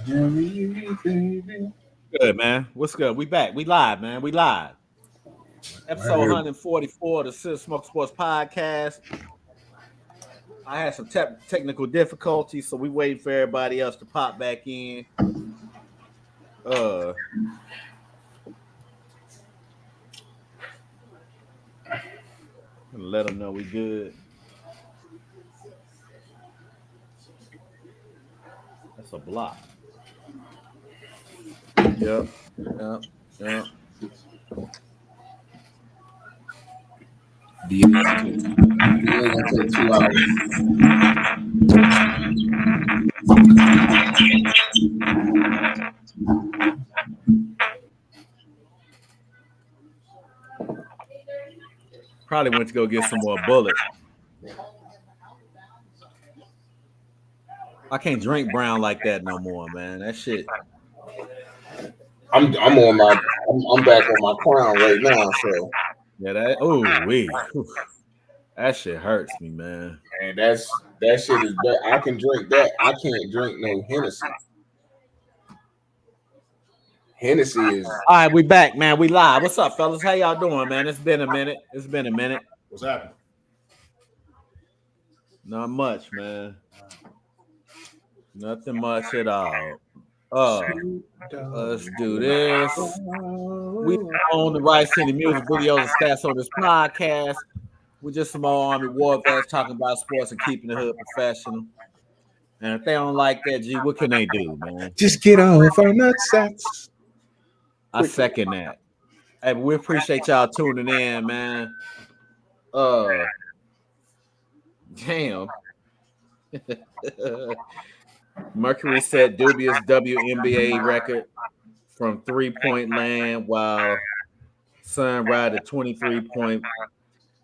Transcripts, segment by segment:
Good, man. What's good? We back. We live, man. We live. Episode 144 of the Sis Smoke Sports Podcast. I had some technical difficulties, so we waiting for everybody else to pop back in. Let them know we good. That's a block. Yep. Probably went to go get some more bullets. I can't drink brown like that no more, man. That shit. I'm back on my crown right now, so yeah, that shit hurts me, man. And that shit is bad. I can drink that. I can't drink no Hennessy. Hennessy is all right. We back, man. We live. What's up, fellas? How y'all doing, man? It's been a minute. What's happening? Not much, man. Nothing much at all. Let's do this. We own the rights to the music videos and stats on this podcast. We're just some old Army war vets talking about sports and keeping the hood professional. And if they don't like that, G, what can they do, man? Just get off our nutsacks. I second that. Hey, we appreciate y'all tuning in, man. Damn. Mercury set dubious WNBA record from 3-point land, while Sun ride a 23-point.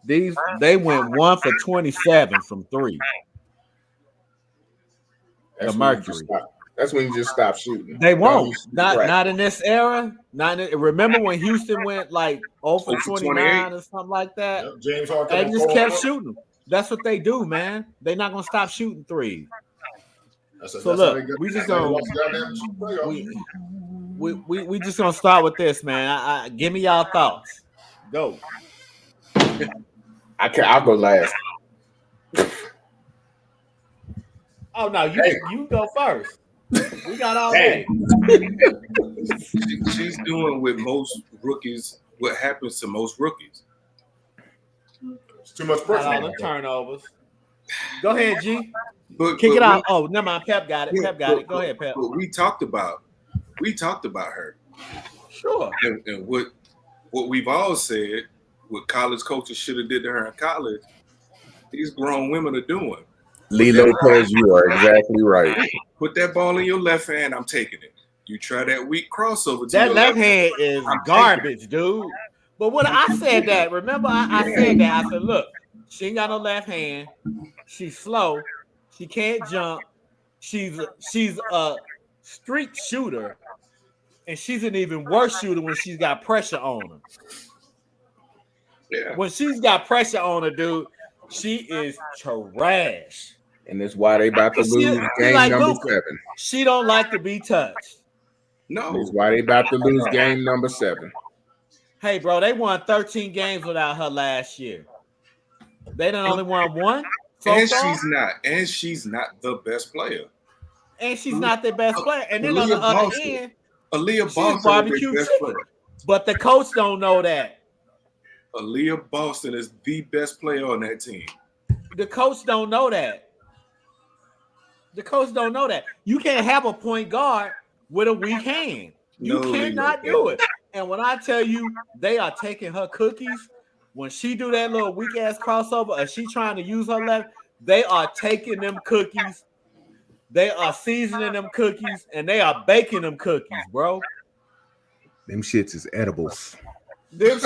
They went 1 for 27 from 3. Mercury. That's when you just stop shooting. They won't. Not in this era. Remember when Houston went like 0 for 29 or something like that? Yep, James Harden. They just kept shooting. That's what they do, man. They're not gonna stop shooting threes. So look, we just gonna we just gonna start with this, man. Give me y'all thoughts. Go. I'll go last. Oh no, you go first. We got all day. She's doing with most rookies what happens to most rookies. It's too much pressure. All the turnovers. Go ahead, G. But Kick it out. Oh, never mind. Pep got it. Go ahead, Pep. But we talked about her. Sure. And what we've all said, what college coaches should have did to her in college, these grown women are doing. Lee Lopez, you are exactly right. Put that ball in your left hand, I'm taking it. You try that weak crossover. That left hand is garbage, dude. But when I said that, remember I said that. I said, look, she ain't got no left hand. She's slow. She can't jump. She's a street shooter, and she's an even worse shooter when she's got pressure on her. Yeah. When she's got pressure on her, dude, she is trash. And that's why they about to lose game like number Luka. 7. She don't like to be touched. No. That's why they about to lose game number 7. Hey, bro, they won 13 games without her last year. They done only won 1. She's not the best player. And she's not the best player. And then on the other end, Aaliyah Boston barbecue is the best player. But the coach don't know that. Aaliyah Boston is the best player on that team. The coach don't know that. You can't have a point guard with a weak hand. You cannot do it. And when I tell you they are taking her cookies, when she do that little weak ass crossover, or she trying to use her left, they are taking them cookies. They are seasoning them cookies, and they are baking them cookies, bro. Them shits is edibles. Them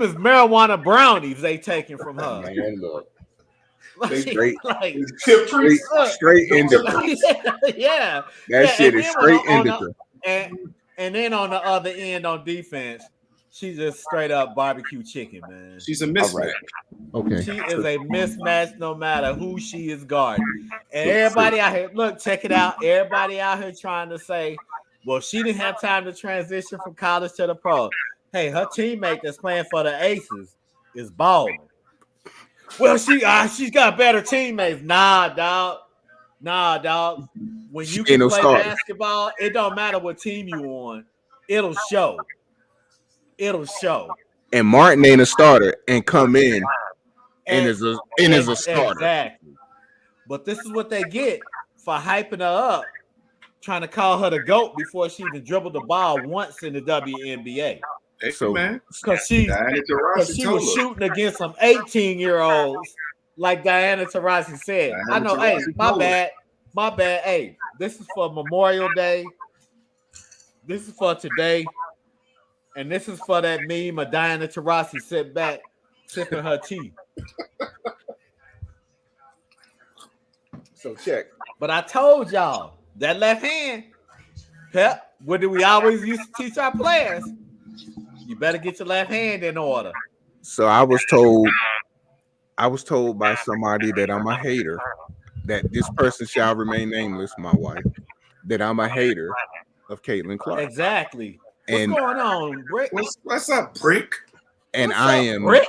is marijuana brownies they taking from her. Man, look. Straight indica. Yeah. That shit is straight indica. And then on the other end on defense, She's just straight up barbecue chicken, man. She's a mismatch. Okay. She is a mismatch no matter who she is guarding. And everybody out here, look, check it out. Everybody out here trying to say, well, she didn't have time to transition from college to the pro. Hey, her teammate that's playing for the Aces is balling. Well, she's got better teammates. Nah, dog. When you can play basketball, it don't matter what team you on. It'll show. And Martin ain't a starter and come in and is a starter. Exactly. But this is what they get for hyping her up, trying to call her the GOAT before she even dribbled the ball once in the WNBA. Hey, So- man. Because she was shooting against some 18-year-olds, like Diana Taurasi said. Diana I know, hey, Taurasi my told her. bad. Hey, this is for Memorial Day. This is for today. And this is for that meme of Diana Taurasi sit back, sipping her tea. So check. But I told y'all, that left hand, Pep, what do we always used to teach our players? You better get your left hand in order. So I was told by somebody that I'm a hater, that this person shall remain nameless, my wife, that I'm a hater of Caitlin Clark. Exactly. What's And going on, Brick? What's up, Brick? and What's I up, am Brick?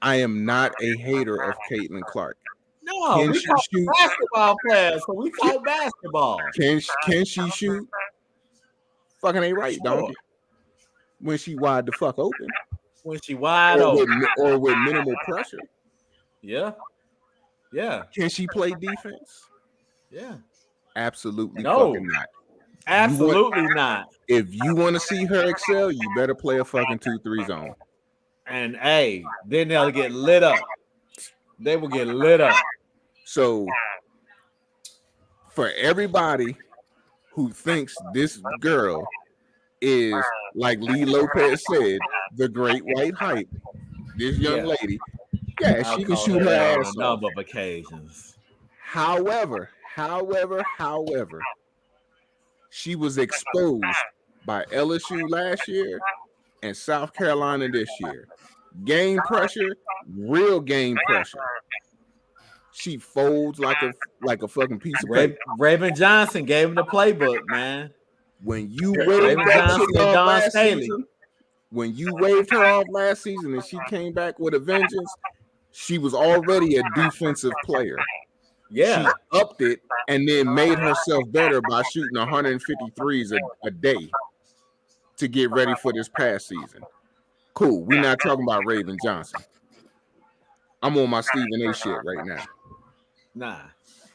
I am not a hater of Caitlin Clark. No, Can we she talk shoot? basketball players, so we talk basketball. Can she shoot? Fucking ain't right, Sure. donkey. When she wide the fuck open, When she wide or open. with minimal pressure. Yeah. Can she play defense? Yeah. Absolutely No. fucking not. Absolutely not. If you want to see her excel, you better play a fucking 2-3 zone. And hey, then they'll get lit up. They will get lit up. So for everybody who thinks this girl is, like Lee Lopez said, the great white hype, this young lady, yeah, I'll she can call shoot her that on ass a off. number of occasions. However, she was exposed by LSU last year and South Carolina this year. Game pressure, real game pressure. She folds like a fucking piece of paper. Raven Johnson gave him the playbook, man. When you Raven waved that Johnson chick and off Don last Staley. season, when you waved her off last season and she came back with a vengeance, she was already a defensive player. Yeah. She upped it and then made herself better by shooting 153s a day to get ready for this past season. Cool. We're not talking about Raven Johnson. I'm on my Stephen A shit right now. Nah.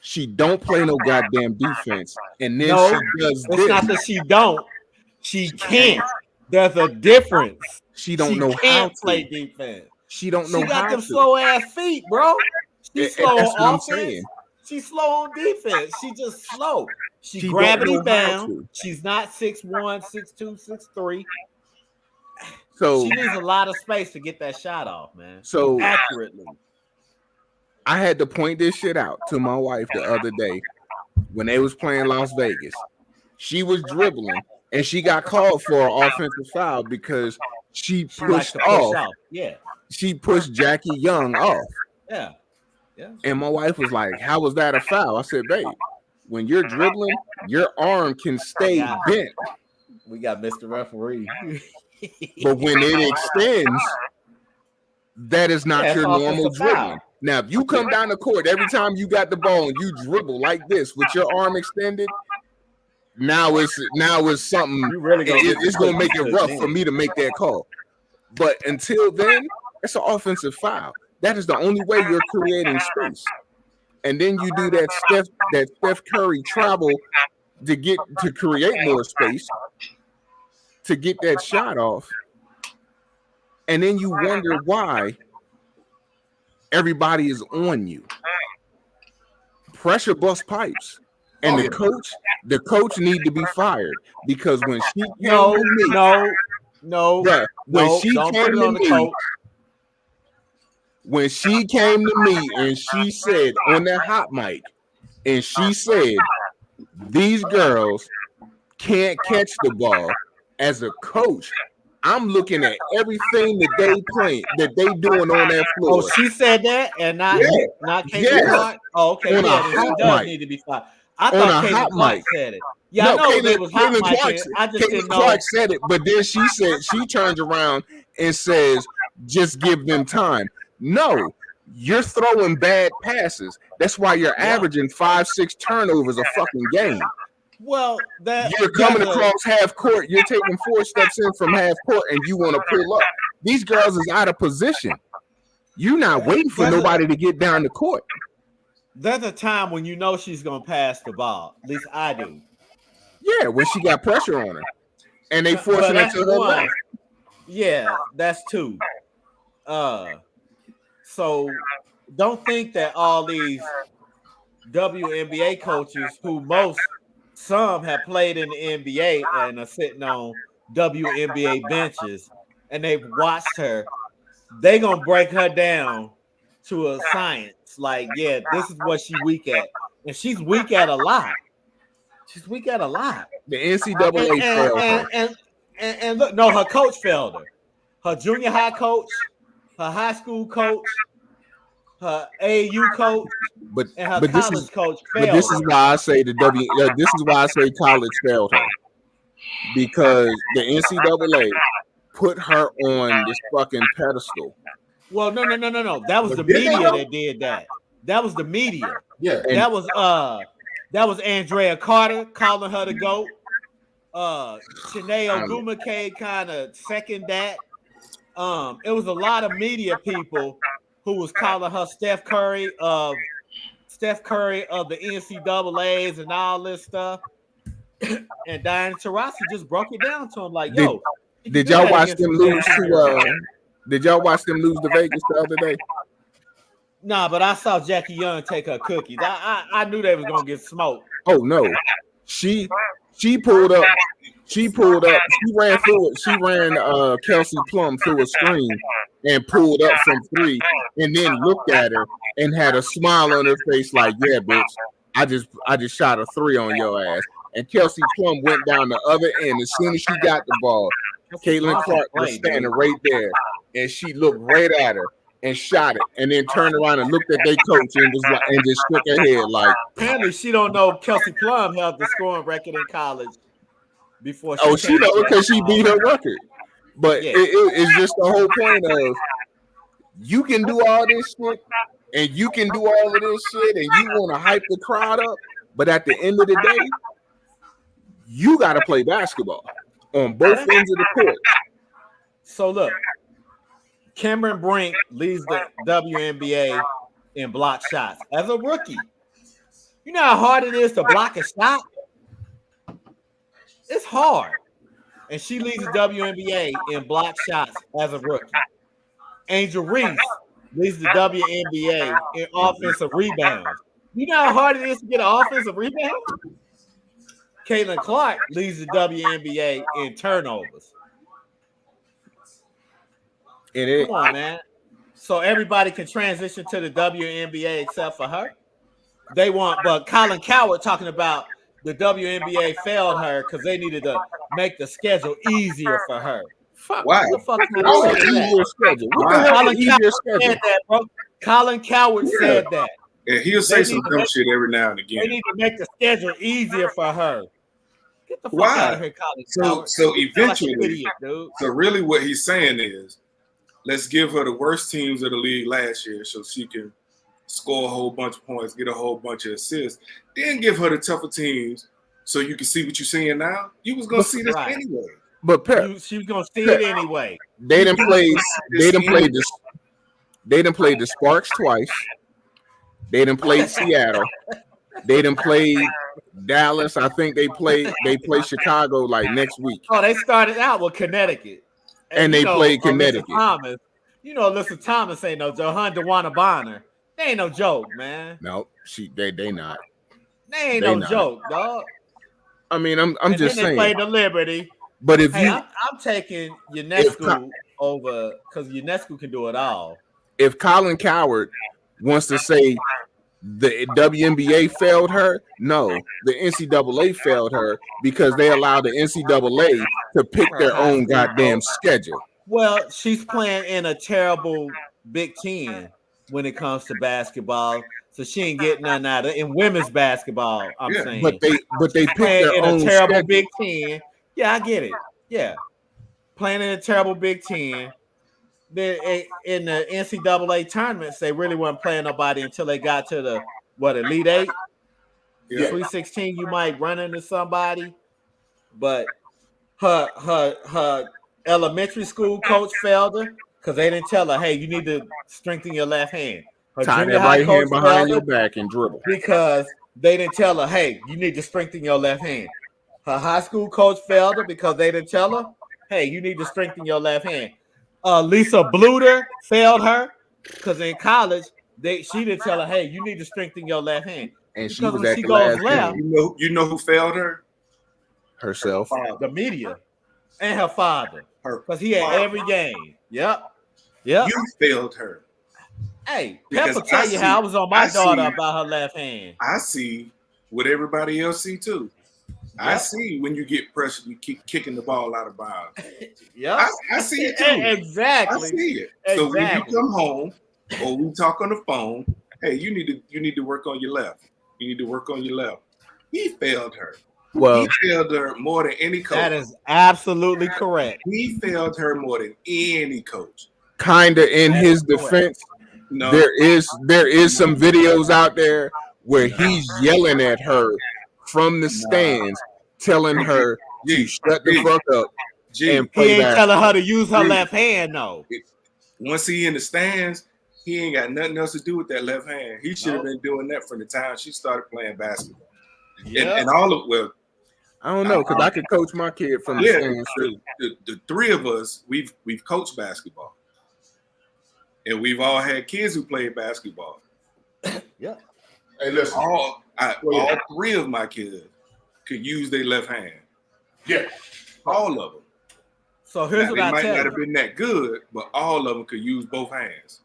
She don't play no goddamn defense, and then No, she does it's this. not that she don't. She can't. There's a difference. She don't know how can't to play defense. She don't know She got how them to. slow ass feet, bro. She's slow That's what on I'm offense. saying. She's slow on defense. She just slow. She She gravity don't know how bound. to. She's not 6'1", 6'2", 6'3". So, She needs a lot of space to get that shot off, man. so Accurately. I had to point this shit out to my wife the other day when they was playing Las Vegas. She was dribbling and she got called for an offensive foul because she She likes pushed to push off. out. Yeah. She pushed Jackie Young off. Yeah. Yeah. And my wife was like, "How was that a foul?" I said, "Babe, when you're dribbling, your arm can stay bent. We got Mr. Referee. But when it extends, that is not Yeah, your it's normal offensive foul. dribbling. Now, if you come down the court every time you got the ball and you dribble like this with your arm extended, now it's something. You really gonna It's gonna make it rough for me to make that call. But until then, it's an offensive foul. That is the only way you're creating space. And then you do that Steph Curry travel to create more space to get that shot off. And then you wonder why everybody is on you. Pressure bust pipes. And the coach need to be fired because when she came No, to me, no, bruh, when no, she don't came put it to on the me, coach. when she came to me and she said on that hot mic, and she said, these girls can't catch the ball. As a coach, I'm looking at everything that they playing, that they doing on that floor. Oh, she said that, and not Caitlin Yes. Clark. Oh, okay, On a yeah, then she hot does mic. need to be fired. I On thought a Caitlin hot Clark mic. said it. Yeah, I know they was hot Caitlin mic. Clark, I just didn't know. Clark said it, but then she said she turns around and says, "Just give them time." No, you're throwing bad passes. That's why you're averaging 5-6 turnovers a fucking game. Well, You're coming across half court. You're taking 4 steps in from half court, and you want to pull up. These girls is out of position. You're not waiting for nobody to get down the court. There's a time when you know she's gonna pass the ball. At least I do. Yeah, when she got pressure on her, and they forcing it to her left. Yeah, that's 2. So don't think that all these WNBA coaches, who some have played in the NBA and are sitting on WNBA benches, and they've watched her, they gonna break her down to a science. Like, yeah, this is what she's weak at, and she's weak at a lot. She's weak at a lot. The NCAA failed her. And look, no, her coach failed her. Her junior high coach, her high school coach, her AAU coach, and her college coach failed. But this is why I say this is why I say college failed her, because the NCAA put her on this fucking pedestal. Well, no. That was the media that did that. That was the media. Yeah. That was Andrea Carter calling her the GOAT. Shanae Ogwumike kind of second that. It was a lot of media people who was calling her Steph Curry of the NCAAs and all this stuff. And Diana Taurasi just broke it down to him like, yo. Did y'all watch them lose to Did y'all watch them lose to Vegas the other day? Nah, but I saw Jackie Young take her cookies. I knew they was gonna get smoked. Oh no. She pulled up. She ran through it. She ran Kelsey Plum through a screen and pulled up from 3, and then looked at her and had a smile on her face like, yeah, bitch, I just shot a 3 on your ass. And Kelsey Plum went down the other end. As soon as she got the ball, Caitlin Clark was standing right there, and she looked right at her and shot it, and then turned around and looked at their coach and was like, and just shook her head like. Apparently, she don't know Kelsey Plum held the scoring record in college before. She know because she beat her record. But yeah. It's just the whole point of you can do all this shit, and you can do all of this shit, and you want to hype the crowd up, but at the end of the day, you got to play basketball on both ends of the court. So look, Cameron Brink leads the WNBA in block shots as a rookie. You know how hard it is to block a shot? It's hard. And she leads the WNBA in block shots as a rookie. Angel Reese leads the WNBA in offensive rebounds. You know how hard it is to get an offensive rebound? Caitlin Clark leads the WNBA in turnovers. It is. Come on, man. So everybody can transition to the WNBA except for her. But Colin Coward talking about the WNBA failed her because they needed to make the schedule easier for her. Why? What the fuck kind of easier schedule? What the hell is easier schedule? Said that, bro. Colin Coward said that. Yeah, he'll say some dumb shit every now and again. They need to make the schedule easier for her. Get the fuck out of here, Colin Coward. So eventually, like idiot, dude. So really what he's saying is, let's give her the worst teams of the league last year so she can score a whole bunch of points, get a whole bunch of assists, then give her the tougher teams so you can see what you're seeing now. You was going to see this anyway. But she was going to see it anyway. They didn't play the Sparks twice. They didn't play Seattle. They didn't play Dallas. I think they play Chicago like next week. Oh, they started out with Connecticut. And they played Connecticut. Alyssa Thomas ain't no joke. DeWanna Bonner. They ain't no joke, man. No, they not. They ain't no joke, dog. I mean, I'm just saying. They played the Liberty. But if I'm taking UNESCO over because UNESCO can do it all. If Colin Coward wants to say the WNBA failed her? No, the NCAA failed her because they allowed the NCAA to pick their own goddamn schedule. Well, she's playing in a terrible Big Ten when it comes to basketball, so she ain't getting nothing out of it. In women's basketball, I'm Yeah, saying. But they picked Playing their in own a terrible schedule. Big Ten. Yeah, I get it. Yeah. Playing in a terrible Big Ten. In the NCAA tournaments, they really weren't playing nobody until they got to the Elite Eight. Yeah. Sweet 16, you might run into somebody, but her elementary school coach failed her because they didn't tell her, hey, you need to strengthen your left hand. Her Tie junior that high right coach hand behind failed your her back and dribble. because they didn't tell her, hey, you need to strengthen your left hand. Her high school coach failed her because they didn't tell her, hey, you need to strengthen your left hand. Lisa Bluter failed her because in college, she didn't tell her, hey, you need to strengthen your left hand. And she Because was when at she the goes last left, game You know who failed her? herself. the media and her father, Her because he had father. every game. Yep. Yep. You failed her. Hey, Because Pepper tell I you see- how I was on my I daughter see- about her left hand. I see what everybody else see too. I Yep. see when you get pressure, you keep kicking the ball out of bounds. Yep. I see it too. Exactly. I see it. So when you Exactly. come home or we talk on the phone, hey, you need to work on your left. You need to work on your left. He failed her. Well, He failed her more than any coach. That is absolutely correct. He failed her more than any coach. kinda in That his is correct. defense, No, there is some videos out there where he's yelling at her from the stands, telling her to G, shut the G, fuck up G. and He play ain't basketball. telling her to use her Dude. left hand, though. Once he in the stands, he ain't got nothing else to do with that left hand. He should have Nope. been doing that from the time she started playing basketball. Yeah. And all of I don't know, because I could coach my kid from the yeah, stands too. the three of us, we've coached basketball, and we've all had kids who played basketball. Yeah. Hey, listen. All three of my kids could use their left hand. Yeah. All of them. So here's Now, what they I might tell not you. have been that good, but all of them could use both hands.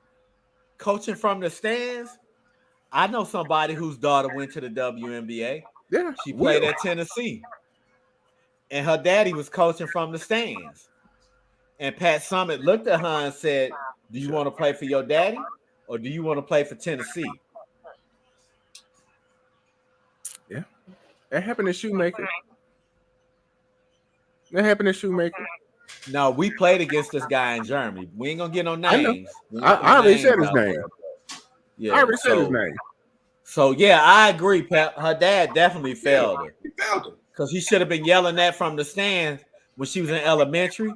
Coaching from the stands, I know somebody whose daughter went to the WNBA. Yeah, She played Will. at Tennessee. And her daddy was coaching from the stands. And Pat Summitt looked at her and said, do you want to play for your daddy or do you want to play for Tennessee? That happened to Shoemaker. That happened to Shoemaker. No, we played against this guy in Germany. We ain't gonna get no I know. names. We ain't I gonna get already names said his out name. there. Yeah, I already said his name. So yeah, I agree, Pat. Her dad definitely failed her He failed her. because he should have been yelling that from the stands when she was in elementary,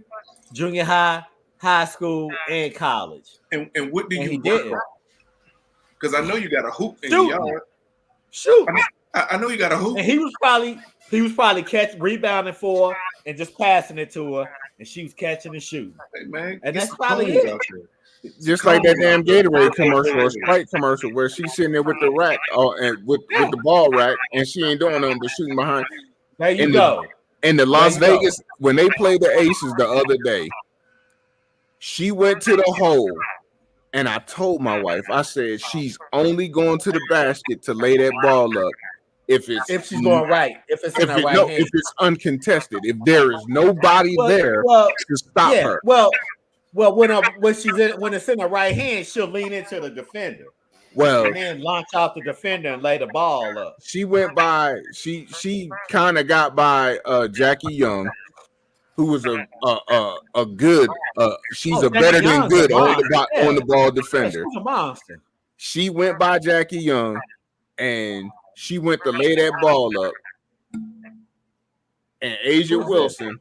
junior high, high school, and college. And what do And you he work didn't. on? Because I know you got a hoop in Shoot. your yard. Shoot. I know you got a hoop. And he was probably rebounding for her and just passing it to her, and she was catching and shooting. Hey, man, And get that's some probably cones it. out there. Just like that damn Gatorade commercial or Sprite commercial where she's sitting there with the rack and with the ball rack and she ain't doing nothing but shooting behind. There you And go. In the Las There you go. Vegas, when they played the Aces the other day, she went to the hole, and I told my wife, I said she's only going to the basket to lay that ball up if If she's going right, if it's in her right hand. if it's uncontested, if there is nobody there well, to stop yeah. her. Well, when it's in her right hand, she'll lean into the defender Well, and then launch out the defender and lay the ball up. she went by. She kind of got by Jackie Young, who was a good. She's Oh, a better Jackie than Young's good a on the monster, on the ball Yeah, defender. she's a monster. She went by Jackie Young, and she went to lay that ball up, and Asia Who's Wilson.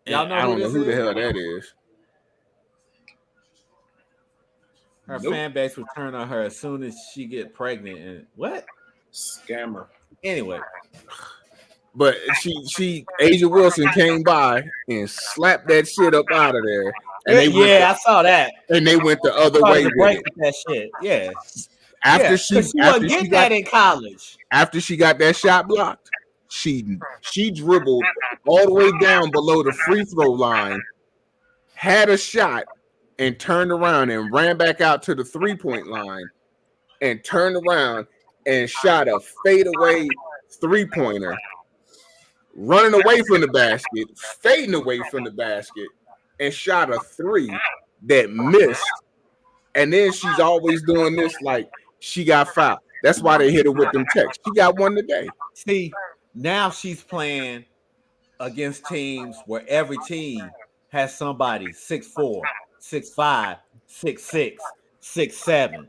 Y'all and know I who don't know this who the is? hell that is. Her Nope. fan base will turn on her as soon as she get pregnant. And what? Scammer. Anyway, But she Asia Wilson came by and slapped that shit up out of there, and they went I saw that. the other way Started to with break it. with that shit. Yeah. After Yeah, she 'cause she after wasn't she getting got that in college. after she got that shot blocked, she dribbled all the way down below the free throw line, had a shot, and turned around and ran back out to the 3-point line and turned around and shot a fadeaway 3-pointer, running away from the basket, fading away from the basket, and shot a 3 that missed. And then she's always doing this like she got fouled. That's why they hit her with them texts. She got one today. See, now she's playing against teams where every team has somebody 6'4", 6'5", 6'6", 6'7".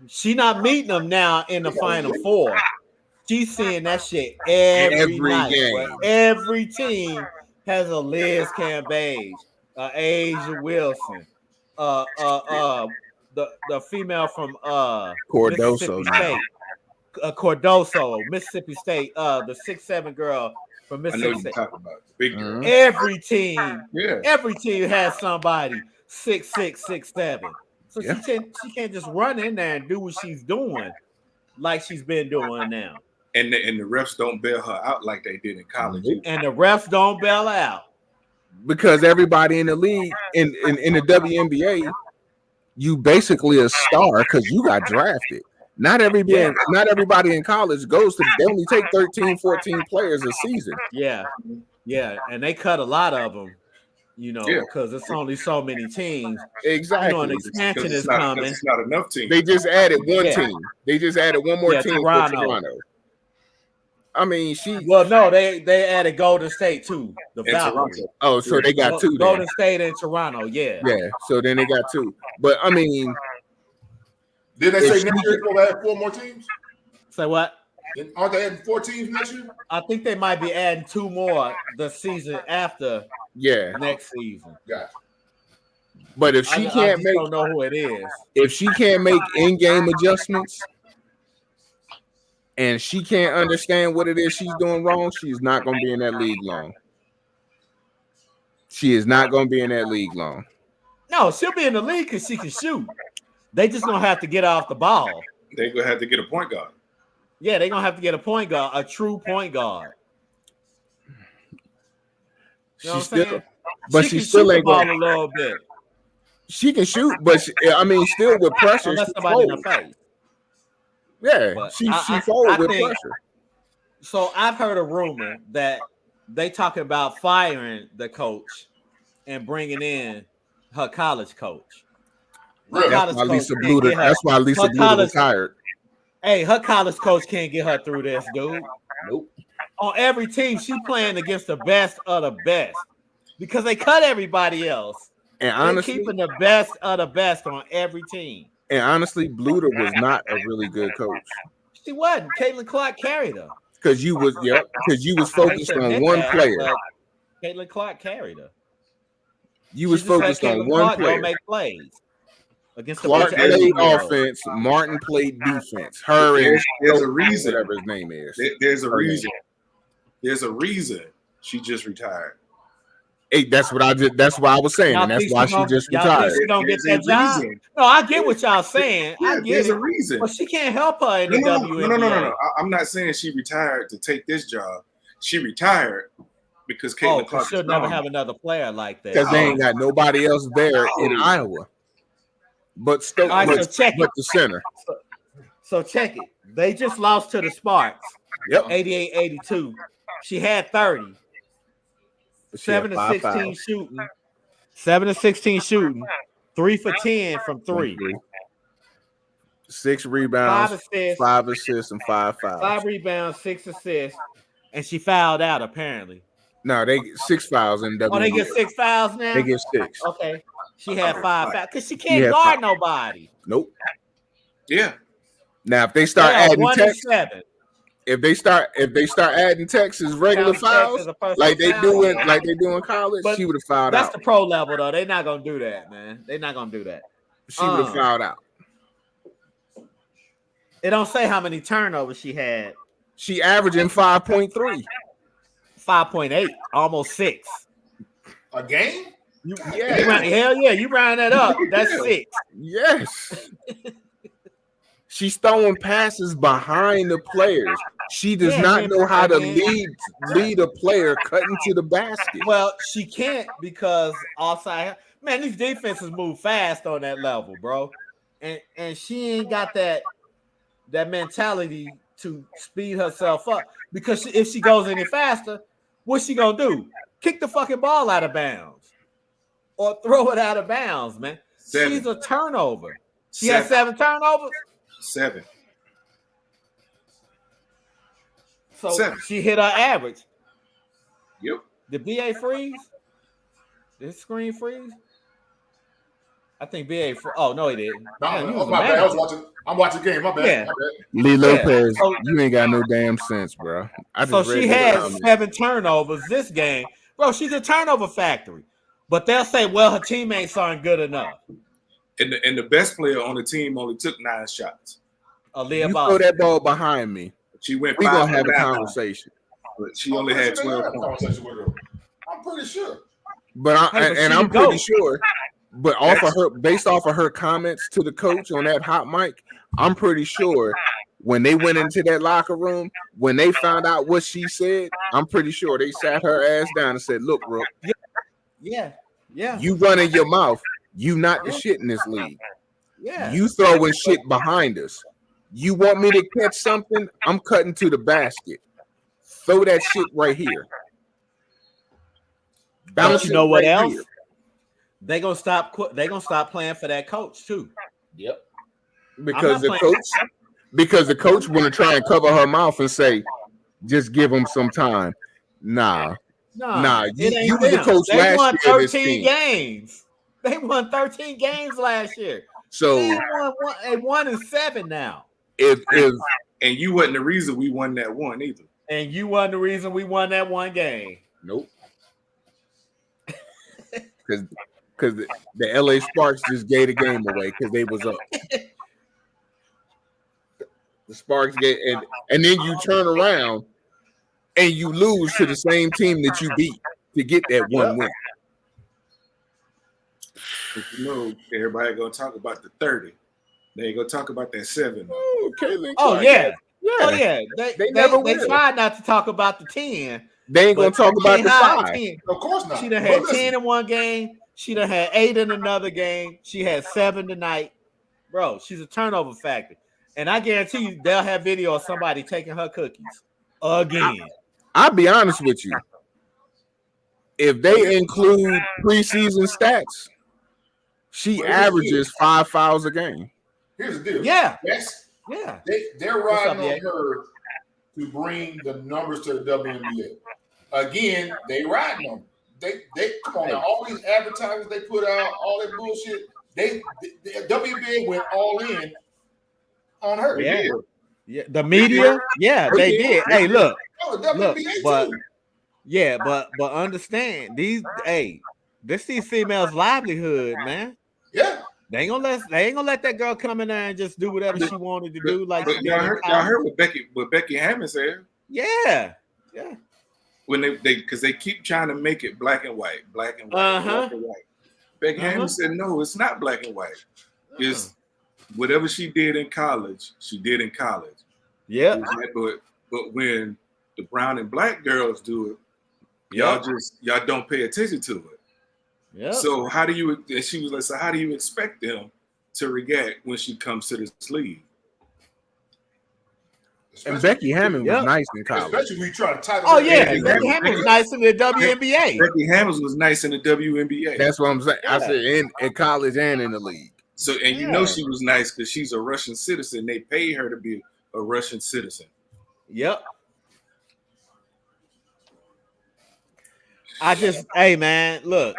She not meeting them now in the Final Four. She's seeing that shit every night. game. Every team has a Liz Cambage, Asia Wilson, the female from Cardoso, Mississippi State, Cardoso, Mississippi State, the 6'7" girl from I know Mississippi you're State. talking about big girl. Every team, Yeah. every team has somebody 6'6", 6'7". So Yeah. she can't just run in there and do what she's doing like she's been doing now. And the refs don't bail her out like they did in college. And the refs don't bail out. Because everybody in the league in the WNBA, you basically a star because you got drafted. Not everybody in college goes to. They only take 13, 14 players a season. Yeah, and they cut a lot of them, Yeah. because it's only so many teams. Exactly. An expansion 'Cause is it's not, coming. it's not enough teams. They just added one Yeah. team. They just added one more Yeah, team Toronto. for Toronto. I mean, Well, no, they added Golden State too. The in Valkyries. Toronto. Oh, so they got two. Then. Golden State and Toronto. Yeah. Yeah. So then they got two. But I mean, Did they If say she- next year they're going to add 4 more teams? Say what? Aren't they adding 4 teams next year? I think they might be adding 2 more the season after yeah. next season. Gotcha. But if she I can't just make don't know who it is. in-game adjustments, and she can't understand what it is she's doing wrong, she's not going to be in that league long. She is not going to be in that league long. No, she'll be in the league because she can shoot. They just gonna have to get off the ball. They're gonna have to get a point guard. Yeah, they're gonna have to get a point guard, a true point guard. You know what I'm saying? But she still can shoot ain't the ball going. a little bit, She can shoot, but still with pressure, unless she somebody in the folds. face. Yeah, But she I folds with think- pressure. So I've heard a rumor that they talking about firing the coach and bringing in her college coach. Really? That's why College Lisa coach Blue. can't get her- That's why Lisa her Blue college- retired. Hey, her college coach can't get her through this, dude. Nope. On every team, she playing against the best of the best because they cut everybody else. And They're honestly, keeping the best of the best on every team. Bluter was not a really good coach She wasn't. Caitlin Clark carried her. because you was focused I hate to on admit one that, player. but Caitlin Clark carried her. You was She just had focused on Caitlin one Clark go player. make plays against Clark the bunch of played 18-year-olds. offense. Martin played defense. Her and There's a reason. whatever his name is. There's a reason. There's a reason she just retired. Hey, that's why I was saying, Y'all and that's think why she she gonna- just y'all think retired. she don't get There's that a job? reason. No, I get what y'all saying. I Yeah, get there's it. a reason. But she can't help her in the No. WNBA. I'm not saying she retired to take this job. She retired because Caitlin Oh, Clark she'll is never gone. have another player like that. Because they ain't got nobody else there in Oh. Iowa. But Stoke, All right, so check but the center. So check it. They just lost to the Sparks, Yep. 88-82. She had 30. She had 7 to 5 16 fouls. shooting. 7 to 16 shooting. 3 for 10 from 3. 6 5 rebounds, assists, 5 assists, and 5 fouls. 5 rebounds, 6 assists. And she fouled out apparently. No, they get 6 fouls in WNBA. Oh, they get 6 fouls now? They get 6. Okay. She had 5 fouls. Because she can't Yeah, guard nobody. Nope. Yeah. Now if they start They are adding 1 text, to 7. if they start adding Texas regular Counting fouls, Texas as a personal like they foul. do in college, But she would have fouled That's out. the pro level though. They're not gonna do that, man. They're not gonna do that. She would have fouled out. It don't say how many turnovers she had. She averaging 5.3. 5.8, almost 6. A game? You Yeah. hell yeah, you round that up. That's 6. Yes. She's throwing passes behind the players. She does Yeah, not man, know how to man. lead a player cutting to the basket. Well, she can't because offside. Man, these defenses move fast on that level, bro. and she ain't got that mentality to speed herself up, because if she goes any faster, what's she gonna do? Kick the fucking ball out of bounds or throw it out of bounds, man. 7. She's a turnover. She 7. had 7 turnovers. 7. So 7. she hit her average. Yep. Did BA freeze? Did his screen freeze? I think BA. Oh no, he didn't. Man, he was my bad. amazing. I'm watching the game. My bad. Yeah. My bad. Lee Lopez, So- you ain't got no damn sense, bro. I So just read she that had comment. 7 turnovers this game, bro. She's a turnover factory. But they'll say, well, her teammates aren't good enough. And the best player on the team only took 9 shots. Aaliyah You Boston. throw that ball behind me. She went We 5 gonna have for a 9, conversation. but she only had 12 points. Conversation with her. I'm pretty sure. But Hey, but she I'm the GOAT. pretty sure. But based off of her comments to the coach on that hot mic, I'm pretty sure when they went into that locker room, when they found out what she said, I'm pretty sure they sat her ass down and said, "Look, Brooke, Yeah. you running your mouth. You not the shit in this league. Yeah. You throwing shit behind us. You want me to catch something? I'm cutting to the basket. Throw that shit right here. But you know it what right else? here." They gonna stop playing for that coach too. Yep. Because I'm not the coach want to try and cover her mouth and say, just give him some time. Nah, Nah, you it ain't was the them. coach They last won year of this 13 team. games. They won 13 games last year. So They won in 7 now. if And you wasn't the reason we won that one either. And you wasn't the reason we won that one game. nope, because the LA Sparks just gave the game away because they was up. The Sparks get and then you turn around and you lose to the same team that you beat to get that one win. But you know, everybody gonna talk about the 30. They ain't gonna talk about that 7. Oh, Caitlin Oh Clark. yeah. Yeah. Oh yeah. They never will. tried not to talk about the 10. They ain't gonna but talk about she the had 5. 10. Of course not. She done But had listen, 10 in one game. She done had 8 in another game. She had 7 tonight. Bro, she's a turnover factor. And I guarantee you they'll have video of somebody taking her cookies again. I'll be honest with you. If they include preseason stats, she averages 5 fouls a game. Here's the deal. Yeah. Yes, Yeah. they're riding What's up, on her to bring the numbers to the WNBA. Again, they riding on them. They come on now. All these advertisements they put out, all that bullshit. The WNBA went all in on her. Yeah. Yeah. The media, yeah, they did. Hey, look. Oh, the WNBA but- too. Yeah, but understand these this these females' livelihood, man. Yeah. They ain't gonna let that girl come in there and just do whatever she wanted to do. Like But she did y'all in heard college. what Becky Hammond said Yeah. when they because they keep trying to make it black and white. Black and Uh-huh. white. Becky Hammond said, no, it's not black and white. It's whatever she did in college, she did in college. Yeah. But when the brown and black girls do it, y'all don't pay attention to it. Yeah. So how do you? And she was like, so how do you expect them to react when she comes to this league? And Becky Hammond was nice in college. Especially when you try to tighten. Oh her yeah, down. Becky Hammond was nice in the WNBA. Becky Hammond was nice in the WNBA. That's what I'm saying. I Yeah. said in college and in the league. So and you know she was nice because she's a Russian citizen. They paid her to be a Russian citizen. Yep. Hey man, look,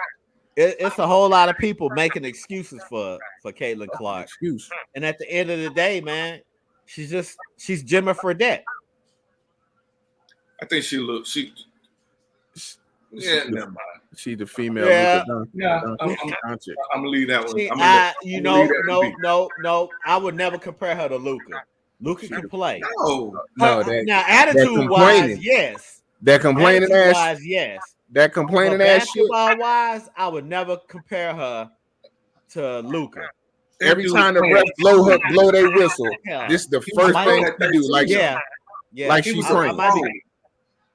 it's a whole lot of people making excuses for Caitlin Clark, Excuse. and at the end of the day, man, she's Jimmer Fredette. I think yeah, never mind. She the female. Yeah. Luka Yeah, Doncic. I'm gonna leave that one. See, I'm gonna no, I would never compare her to Luka. Luka can play. No, No, Now, attitude wise, complaining. yes. That complaining ass. Attitude-wise, yes. That complaining But ass shit. basketball wise, I would never compare her to Luka. Every time the ref blow their whistle, Yeah. this is the first might- thing she do. Like Yeah. like he she was trained. a pro.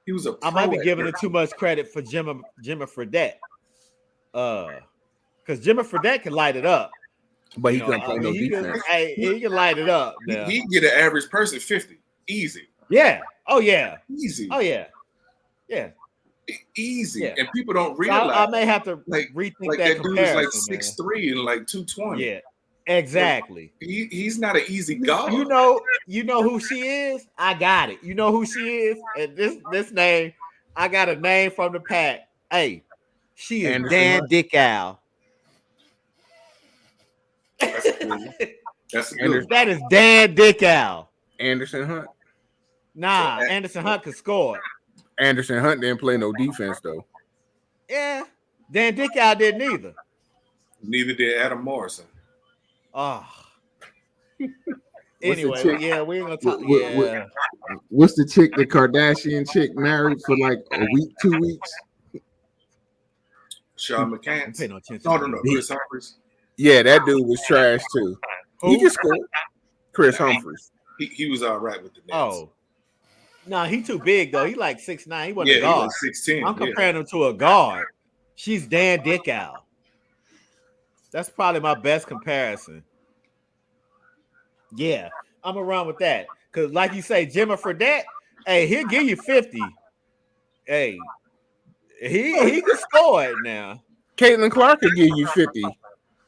He was a I might be pro giving at her too much credit for Jimmer Fredette. Because Jimmer Fredette can light it up. But he You know, couldn't play no he can, defense. hey, he can light it up. Now. He get an average person 50. Easy. Yeah. Oh yeah. Easy. Oh yeah. Yeah. Easy. Yeah. And people don't So realize I may have to like rethink that that dude is like comparison. 6'3" and like 220. Yeah. Exactly. He's not an easy guard. You know who she is? I got it. You know who she is? And this name, I got a name from the pack. Hey, she is Anderson Dan Hunt. Dickow. That's a good one. That's a good one. That is Dan Dickow. Anderson Hunt. Nah, Anderson Hunt could score. Anderson Hunt didn't play no defense though. Yeah. Dan Dickow didn't either. Neither did Adam Morrison. Oh. the Anyway, chick? yeah, we ain't gonna talk. What- What's the chick, the Kardashian chick, married for like a week, 2 weeks? Sean Don't McCann. pay no attention. No, Chris Humphries. Yeah, that dude was trash too. He Who? just scored. Chris Humphries. He was all right with the Nets. Oh. No, he too big though. He like 6'9". He wasn't yeah, a he guard. was 6'10". I'm comparing him to a guard. She's Dan Dickow. That's probably my best comparison. Yeah, I'm gonna run with that. Cause like you say, Jimmy Fredette, hey, he'll give you 50. Hey, he can score it now. Caitlin Clark could give you 50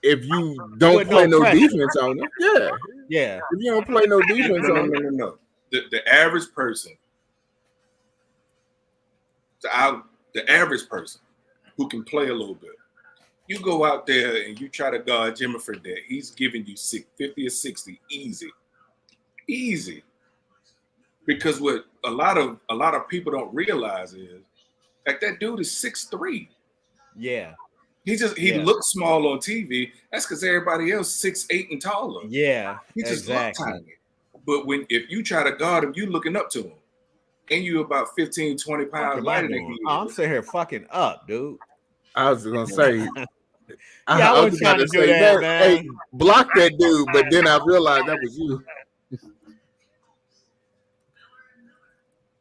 if you don't With play no no pressure. defense on them. Yeah, Yeah, if you don't play no defense on them. No. The average person, the average person who can play a little bit, you go out there and you try to guard Jimmy Fredette, he's giving you 50 or 60 easy. Because what a lot of people don't realize is like that dude is 6'3". yeah, He Yeah. looks small on TV. That's because everybody else 6'8" and taller. yeah. He just exactly. looks tiny. But if you try to guard him, you looking up to him. And you about 15, 20 What pounds am I lighter than doing? he Oh, I'm is. sitting here fucking up, dude. I was gonna say, Yeah, I wasn't trying to do that, man. Hey, block that dude, but then I realized that was you.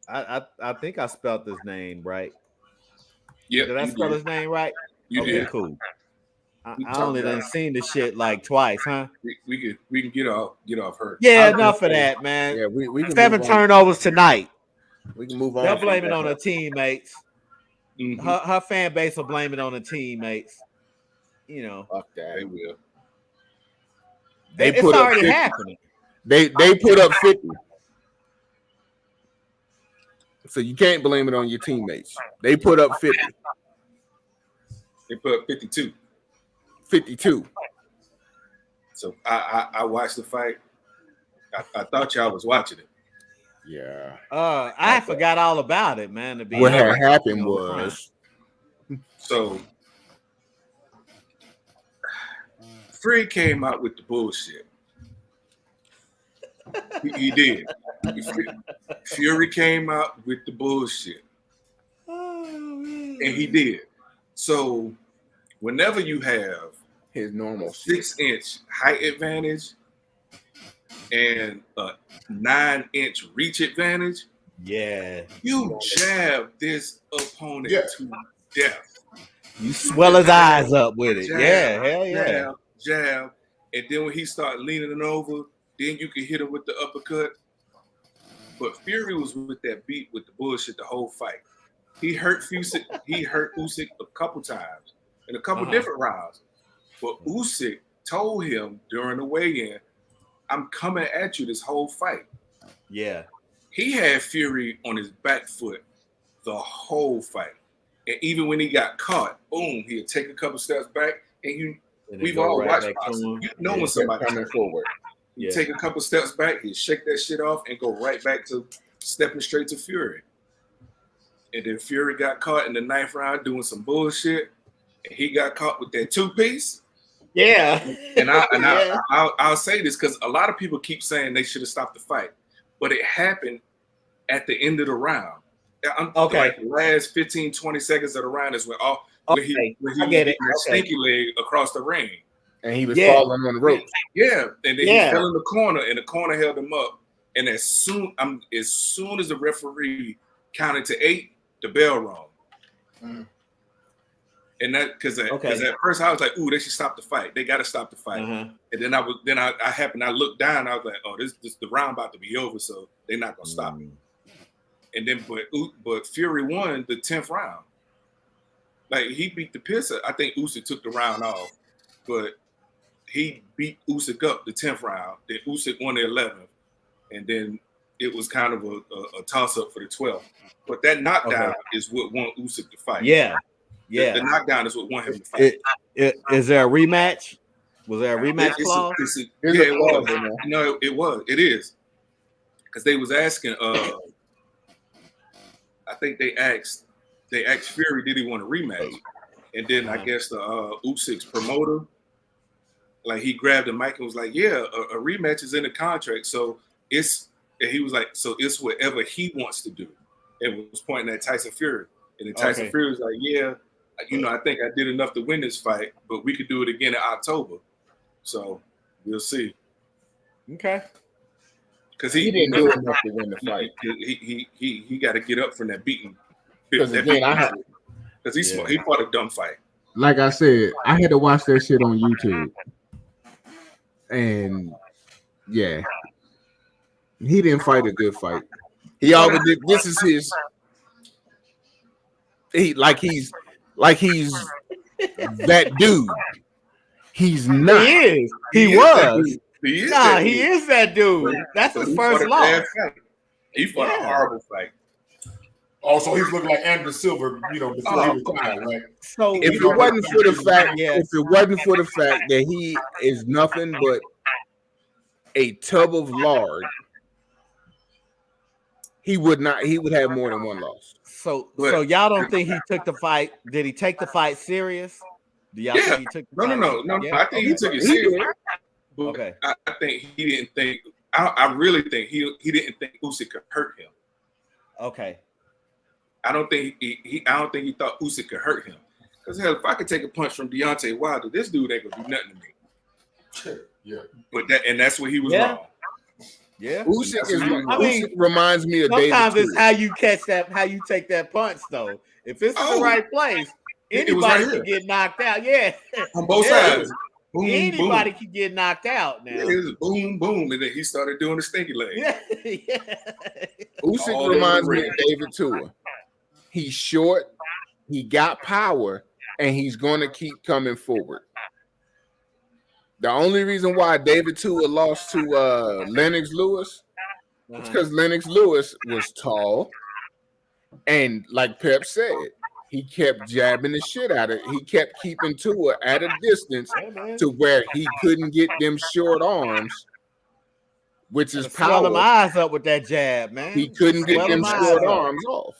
I think I spelled his name right. Yep, Did I you spell did. his name right? You Okay, did. cool. I We only talked done about seen the shit like twice, huh? We can get off her. Yeah, I was enough gonna of say, that, man. Yeah, we can 7 move on. turnovers tonight. We can move on. They'll from blame it that. on her teammates. Mhm. Her fan base will blame it on the teammates. You know, Fuck They that. will. They it's put up already 50. happening. They put up 50. So you can't blame it on your teammates. They put up 50. They put up 52. 52. So I watched the fight. I thought y'all was watching it. Yeah. I forgot all about it, man. To be What had honest. happened You know, was So Free came out with the bullshit. He did. Fury came out with the bullshit. And he did. So whenever you have his normal shit. 6-inch height advantage and a 9-inch reach advantage, Yeah, you jab this opponent Yeah. to death. you swell his eyes up with it. Yeah, hell yeah. Jab. And then when he started leaning it over, then you can hit him with the uppercut. But Fury was with that beat with the bullshit the whole fight. He hurt Usyk. He hurt Usyk a couple times in a couple different rounds. But Usyk told him during the weigh-in, "I'm coming at you this whole fight." Yeah, He had Fury on his back foot the whole fight. And even when he got caught, boom, he'd take a couple steps back. And And we've go all right watched back to boxing. him. You know Yeah. when somebody coming forward. he'd Yeah. take a couple steps back, he'd shake that shit off and go right back to stepping straight to Fury. And then Fury got caught in the 9th round doing some bullshit. And he got caught with that 2-piece. Yeah, And Yeah. I'll say this because a lot of people keep saying they should have stopped the fight, but it happened at the end of the round. Okay. Like the last 15, 20 seconds of the round is when Okay, when I he was get getting it. that Okay. stinky leg across the ring. And he was Yeah. falling on the rope. Yeah, and then Yeah. he fell in the corner, and the corner held him up. And as soon as the referee counted to 8, the bell rung. Mhm. And that because Okay. at first I was like, ooh, they should stop the fight. They got to stop the fight. Uh-huh. And then I looked down. I was like, oh, this the round about to be over, so they're not gonna stop it. And then, but Fury won the 10th round. Like he beat the piss. I think Usyk took the round off, but he beat Usyk up the 10th round. Then Usyk won the 11th, and then it was kind of a toss up for the 12th. But that knockdown is what won Usyk to fight. Yeah. The knockdown is what won him to fight. Is there a rematch? Was there a rematch clause? It was. No, it was. It is. Because they was asking. I think they asked Fury, did he want a rematch? And then I guess the Usyk's promoter, like he grabbed the mic and was like, "Yeah, a rematch is in the contract." So he was like, "So it's whatever he wants to do." And was pointing at Tyson Fury, and then Tyson Fury was like, "Yeah, I think I did enough to win this fight, but we could do it again in October." So we'll see. Okay. Because he didn't do enough to win the fight. He got to get up from that beating. Because again, he fought a dumb fight. Like I said, I had to watch that shit on YouTube, and yeah, he didn't fight a good fight. He already did. This is his. He's that dude. He's not. He is. He was. He is he is that dude. That's his first loss. He fought a horrible fight. Oh, so he's looking like Anderson Silva, before he retired, right? So if it wasn't for the fact that he is nothing but a tub of lard, he would have more than one loss. So y'all don't think he took the fight? Did he take the fight serious? Do y'all think he took the fight? No. I think he took it serious. But okay. I think he didn't think. I really think he didn't think Usyk could hurt him. Okay. I don't think he thought Usyk could hurt him. Because hell, if I could take a punch from Deontay Wilder, this dude ain't gonna do nothing to me. Yeah. But that's where he was wrong. Yeah. Usyk reminds me of David. Sometimes it's how you catch that, how you take that punch, though. If it's in the right place, anybody can get knocked out. Yeah. On both sides. Boom, anybody boom. can get knocked out now. Yeah, it was boom, boom, and then he started doing the stinky leg. Yeah. Usyk reminds me of David Tua. He's short, he got power, and he's going to keep coming forward. The only reason why David Tua lost to Lennox Lewis is because Lennox Lewis was tall, and like Pep said, he kept jabbing the shit out of it. He kept keeping Tua at a distance to where he couldn't get them short arms, which is power. Swell them eyes up with that jab, man. He couldn't get them short arms off.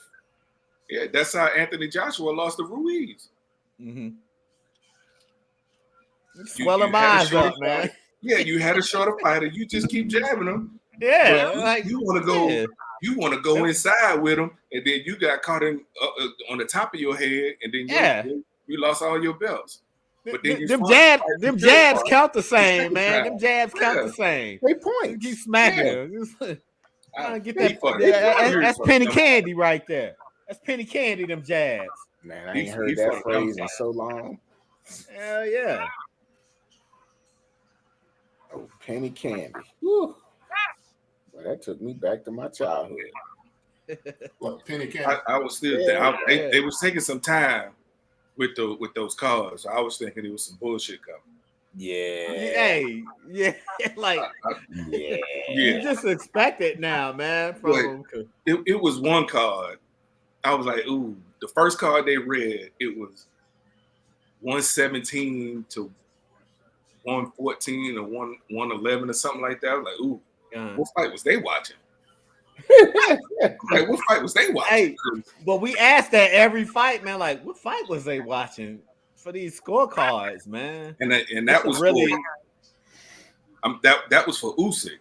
Yeah, that's how Anthony Joshua lost to Ruiz. Mm-hmm. Swell them eyes up, man. Yeah, you had a shorter fighter. You just keep jabbing him. Yeah, like you want to go. Yeah. You want to go inside with him, and then you got caught in on the top of your head, and then you lost all your belts. But then them jabs count the same, man. Them jabs count the same. They point. You smacking them. Get that. That's penny candy right there. That's penny candy. Them jabs. Man, I ain't heard that phrase in so long. Hell yeah. Oh, penny candy. Woo. Well, that took me back to my childhood. What, penny candy? I was still they was taking some time with those cards. I was thinking it was some bullshit coming. Yeah. Hey, yeah, like you just expect it now, man. It was one card. I was like, ooh, the first card they read, it was 117 to 114 or 111 or something like that. I was like, ooh, what fight was they watching? Like, what fight was they watching? Hey, but we asked that every fight, man. Like, what fight was they watching for these scorecards, man? And that was really that was for Usyk.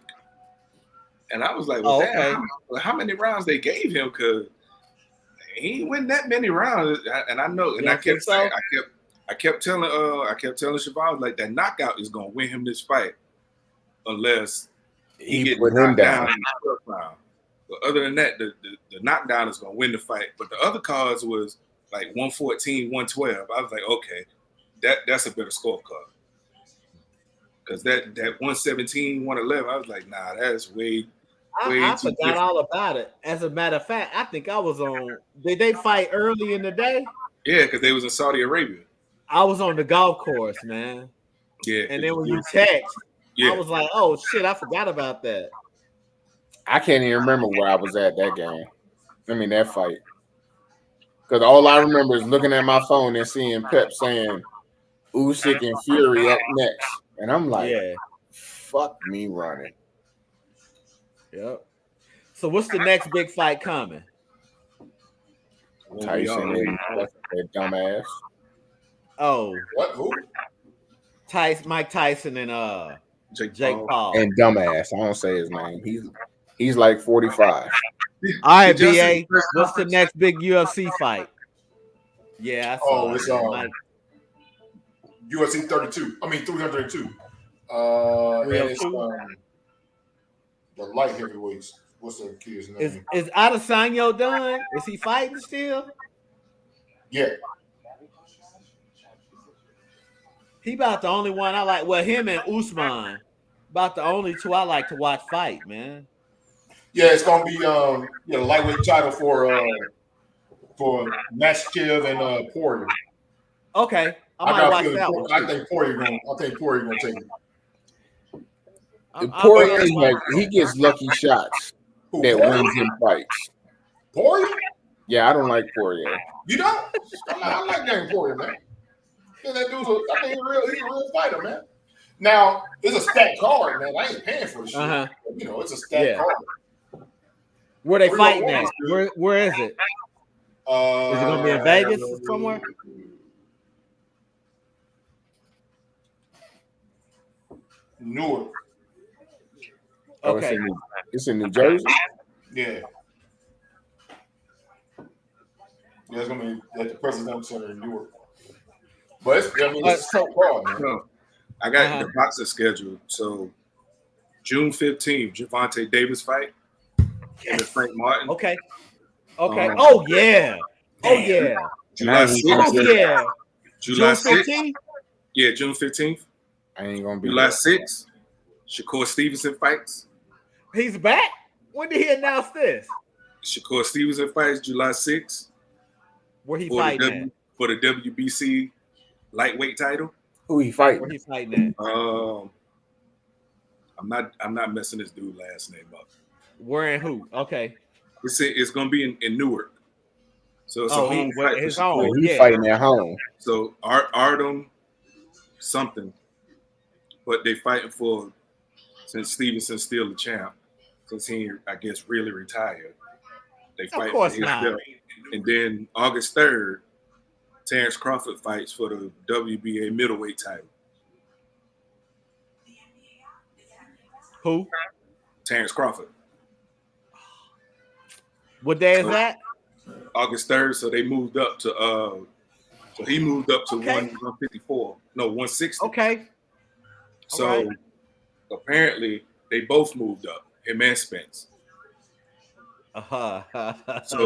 And I was like, well, how many rounds they gave him? Because he ain't win that many rounds. And I know, and I kept saying, I kept telling Siobhan, like, that knockout is gonna win him this fight unless he gets knocked down in the first round. But other than that, the knockdown is gonna win the fight. But the other cards was like 114, 112. I was like, okay, that's a better scorecard. Because that 117, 111, I was like, nah, that's way I too forgot different. all about it. As a matter of fact, I think I was on. Did they fight early in the day? Yeah, because they was in Saudi Arabia. I was on the golf course, man. Yeah. And then when you text, yeah. I was like, "Oh shit, I forgot about that." I can't even remember where I was at that game. I mean that fight. Because all I remember is looking at my phone and seeing Pep saying Usyk and Fury up next. And I'm like, Yeah. fuck me running. Yep. So what's the next big fight coming? Tyson and that dumbass. Oh, What? Who? Mike Tyson and Jake Paul. Paul. And dumbass. I don't say his name. He's like 45. All right, Did y'all see BA. the press What's the conference? next big UFC fight? Yeah, I saw It's Mike. UFC 32. I mean 302. And it's 302? the light heavyweights. What's the kid's name? Is Adesanya done? Is he fighting still? Yeah. He about the only one I like. Well, him and Usman, about the only two I like to watch fight, man. Yeah, it's gonna be the lightweight title for Makachev and Poirier. Okay, I might watch that one. I think Poirier gonna take it. Poirier, he gets lucky shots Who, that Poirier? wins him fights. Poirier? Yeah, I don't like Poirier. You don't? I like Daniel Poirier, man. Yeah, that dude's I think he's a real fighter, man. Now, it's a stacked card, man. I ain't paying for the shit. Uh-huh. You know, it's a stacked card. Where they 301 fighting at? is good. Where is it? Is it gonna be in Vegas somewhere? Newark. Oh, Okay. It's in New Jersey. Yeah. Yeah, it's gonna be at the Presidential Center in Newark. But it's a stacked card, man. No, I got the boxing schedule. So June 15th, Gervonta Davis fight. And Frank Martin. Okay. Oh yeah. Oh yeah. July 6th. Oh yeah. July June 6th. 15th? Yeah, June 15th. I ain't gonna be July there. 6th. Shakur Stevenson fights. He's back? When did he announce this? Shakur Stevenson fights July 6th. Where he fighting at? For the WBC lightweight title. Who he fighting? Where he fighting at? I'm not messing this dude last name up. Where and who? Okay. It's gonna be in Newark. So it's a Oh, home fight. his for own. Shakur. He's Yeah. fighting at home. So Artem something, but they fighting for since Stevenson's still the champ, since he I guess really retired. They fight course for his not. belt. And then August 3rd, Terrence Crawford fights for the WBA middleweight title. Who? Terrence Crawford. What day is that? August 3rd, so they moved up to so he moved up to Okay. 154. No, 160. Okay. So All right. apparently they both moved up, him and Spence. So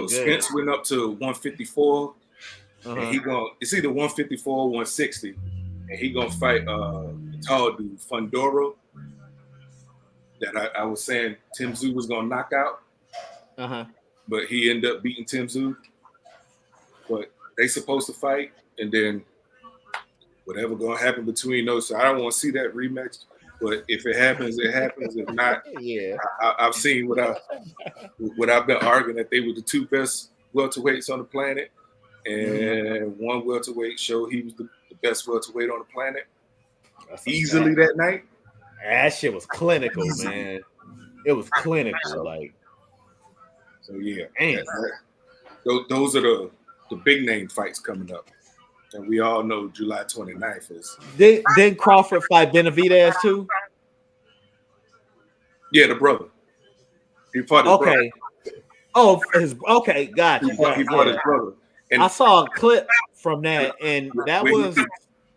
Good. Spence went up to 154, Uh-huh. and it's either 154 or 160, and he gonna fight the tall dude, Fundora, that I was saying Tim Tszyu was gonna knock out, Uh-huh. but he ended up beating Tim Tszyu. But they supposed to fight, and then whatever gonna happen between those. So I don't want to see that rematch. But if it happens, it happens. If not, Yeah. I've seen what I've been arguing that they were the two best welterweights on the planet, and one welterweight showed he was the best welterweight on the planet easily that night. That shit was clinical, man. It was clinical. Like, So yeah, damn. those are the big name fights coming up, and we all know July 29th is. Did Crawford fight Benavidez too? Yeah, the brother. He fought his brother. Okay. Oh, gotcha. He fought his brother. And I saw a clip from that, and that where was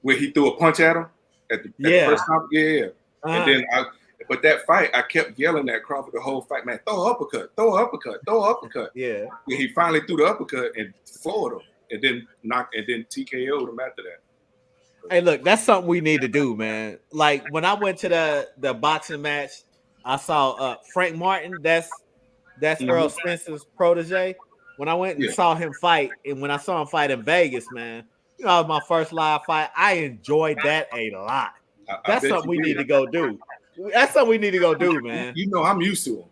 where he threw a punch at him at the first time. Yeah. uh-huh. And then but that fight, I kept yelling at Crawford the whole fight, man, throw an uppercut, throw an uppercut, throw an uppercut. Yeah. And he finally threw the uppercut and floored him. and then TKO'd him after that. Hey, look, that's something we need to do, man. Like when I went to the boxing match, I saw Frank Martin. That's Earl Spencer's protege. When I went and saw him fight, and when I saw him fight in Vegas, man, you know, it was my first live fight. I enjoyed that a lot. That's something we need to go do. That's something we need to go do, man. You know, I'm used to him.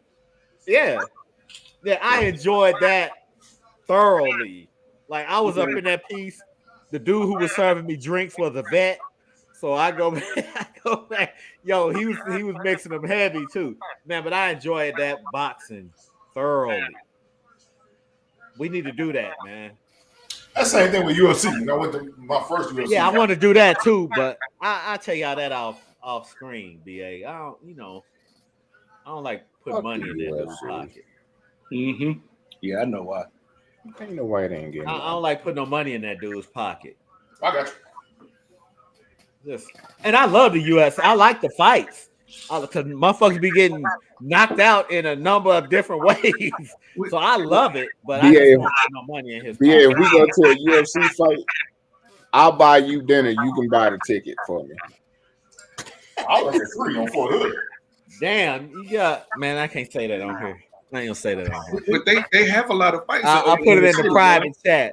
Yeah, I enjoyed that thoroughly. Like I was up in that piece. The dude who was serving me drinks was a vet, so I go back. Yo, he was mixing them heavy too, man. But I enjoyed that boxing thoroughly. We need to do that, man. That's the same thing with UFC. When I went to my first UFC. Yeah, I want to do that too, but I tell y'all that off screen, BA. I don't like putting money in that dude's pocket. Mm-hmm. Yeah, I know why. Ain't no way they ain't getting. I don't like putting no money in that dude's pocket. I got you. And I love the UFC. I like the fights because motherfuckers be getting knocked out in a number of different ways. So I love it, but I just don't put no money in his pocket. Yeah, if we go to a UFC fight, I'll buy you dinner. You can buy the ticket for me. I'll look at free on Fort Hood. Damn, you got man. I can't say that on here. I ain't gonna say that on here. But they have a lot of fights. I'll put it in the private chat.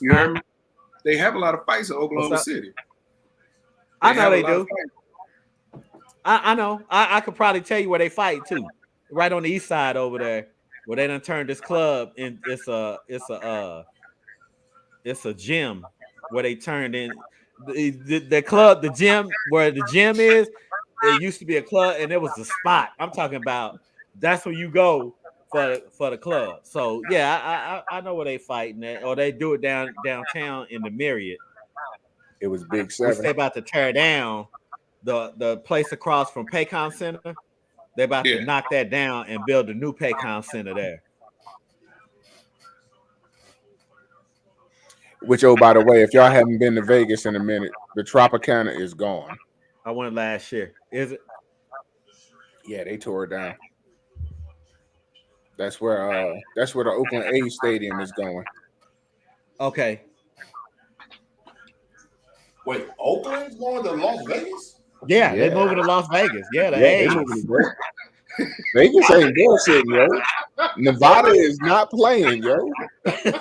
You heard me? They have a lot of fights in Oklahoma City. I know they do. I know. I could probably tell you where they fight too. Right on the east side over there, where they done turned this club in. It's a gym where they turned in the club, the gym where the gym is. It used to be a club, and it was a spot. I'm talking about. That's where you go for the club. So yeah, I know where they fighting at, or they do it downtown in the Marriott. It was Big Seven. They about to tear down the place across from Paycom Center. They're about to knock that down and build a new Paycom Center there. Which, oh, by the way, if y'all haven't been to Vegas in a minute, the Tropicana is gone. I went last year. Is it? Yeah, they tore it down. That's where the Oakland A's stadium is going. Okay. Wait, Oakland's going to Las Vegas? Yeah, they're moving to Las Vegas. Yeah, the A's. Vegas ain't bullshit, yo. Nevada is not playing, yo.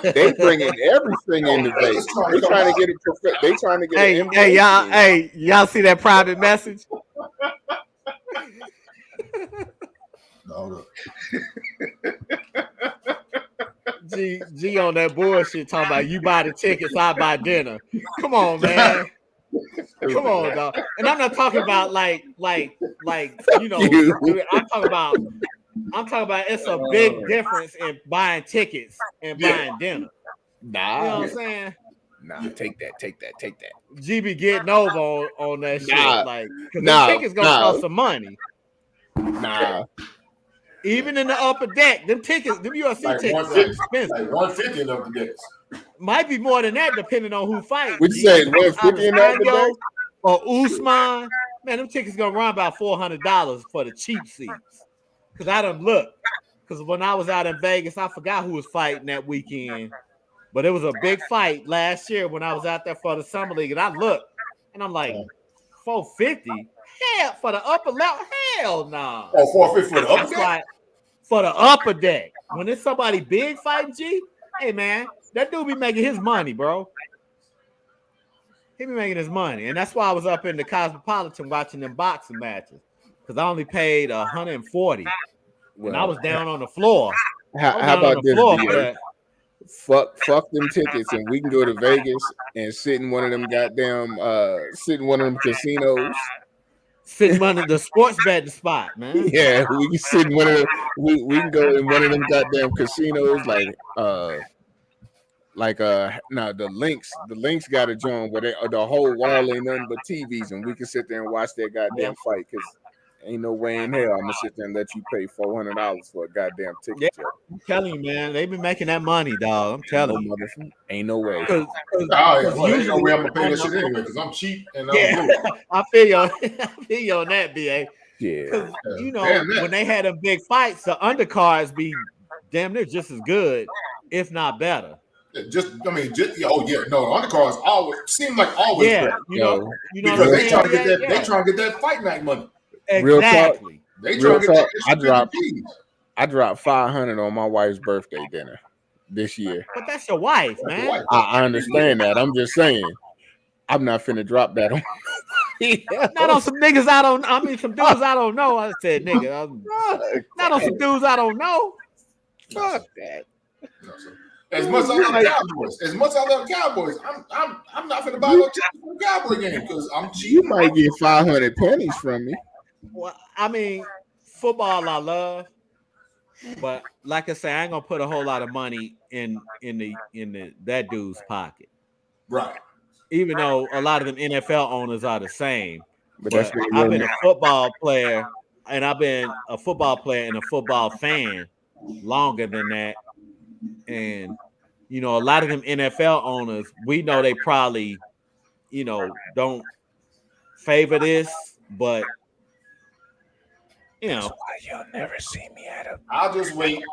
They bringing everything into Vegas. They trying to get it. They trying to get. Hey, y'all see that private message? No. G on that bullshit talking about you buy the tickets, I buy dinner. Come on, man. Come on, dog. And I'm not talking about like you know. I'm talking about it's a big difference in buying tickets and buying dinner. Nah, you know what I'm saying? Nah, take that. G be getting over on that shit. Like, tickets gonna cost some money. Nah. Even in the upper deck, them UFC tickets are expensive. Like 150 in the upper decks. Might be more than that, depending on who fights. What you say? 150 in the upper deck? Or Usman? Man, them tickets gonna run about $400 for the cheap seats. Cause I done look. Cause when I was out in Vegas, I forgot who was fighting that weekend. But it was a big fight last year when I was out there for the summer league, and I looked, and I'm like, 450. Hell, for the upper level, hell no. Nah. Oh, 450 for the upper deck? Like, for the upper deck. When it's somebody big fighting, G, hey man, that dude be making his money, bro. He be making his money. And that's why I was up in the Cosmopolitan watching them boxing matches. Because I only paid $140. When I was down on the floor. How about this? Fuck them tickets, and we can go to Vegas and sit in one of them casinos. Sitting under the sports betting spot, man. Yeah, we can sit in one of them. We can go in one of them goddamn casinos, now the links got to join where the whole wall ain't nothing but TVs, and we can sit there and watch that goddamn fight. Because ain't no way in hell I'm gonna sit there and let you pay $400 for a goddamn ticket. Yeah, I'm telling you, man, they been making that money, dog. I'm telling you, ain't no way. Usually ain't no way I'm gonna pay that shit anyway because I'm cheap and I feel you on that, BA. Yeah, because you know when they had them big fights, the undercards be damn near just as good, if not better. Just no, undercards always seem like always. Yeah, better. you know Because what I'm they trying to saying? get that. Yeah. They trying to get that fight night money. Real talk. Exactly. They trying to get talk, that extra 50 G's. I dropped $500 on my wife's birthday dinner this year. But that's your wife, man. I understand that. I'm just saying, I'm not finna drop that on. Not on some niggas I don't. I mean, some dudes I don't know. I said nigga. Not on some dudes I don't know. Fuck that. As much as I love Cowboys, I'm not gonna buy no tickets for the Cowboy game because I'm cheap. You might get 500 pennies from me. Well, I mean, football I love, but like I say, I ain't gonna put a whole lot of money in that dude's pocket. Right. Even though a lot of them NFL owners are the same. But that's what I've been a football player, and I've been a football player and a football fan longer than that. And a lot of them NFL owners, we know they probably, don't favor this, but you'll never see me at a. I'll just wait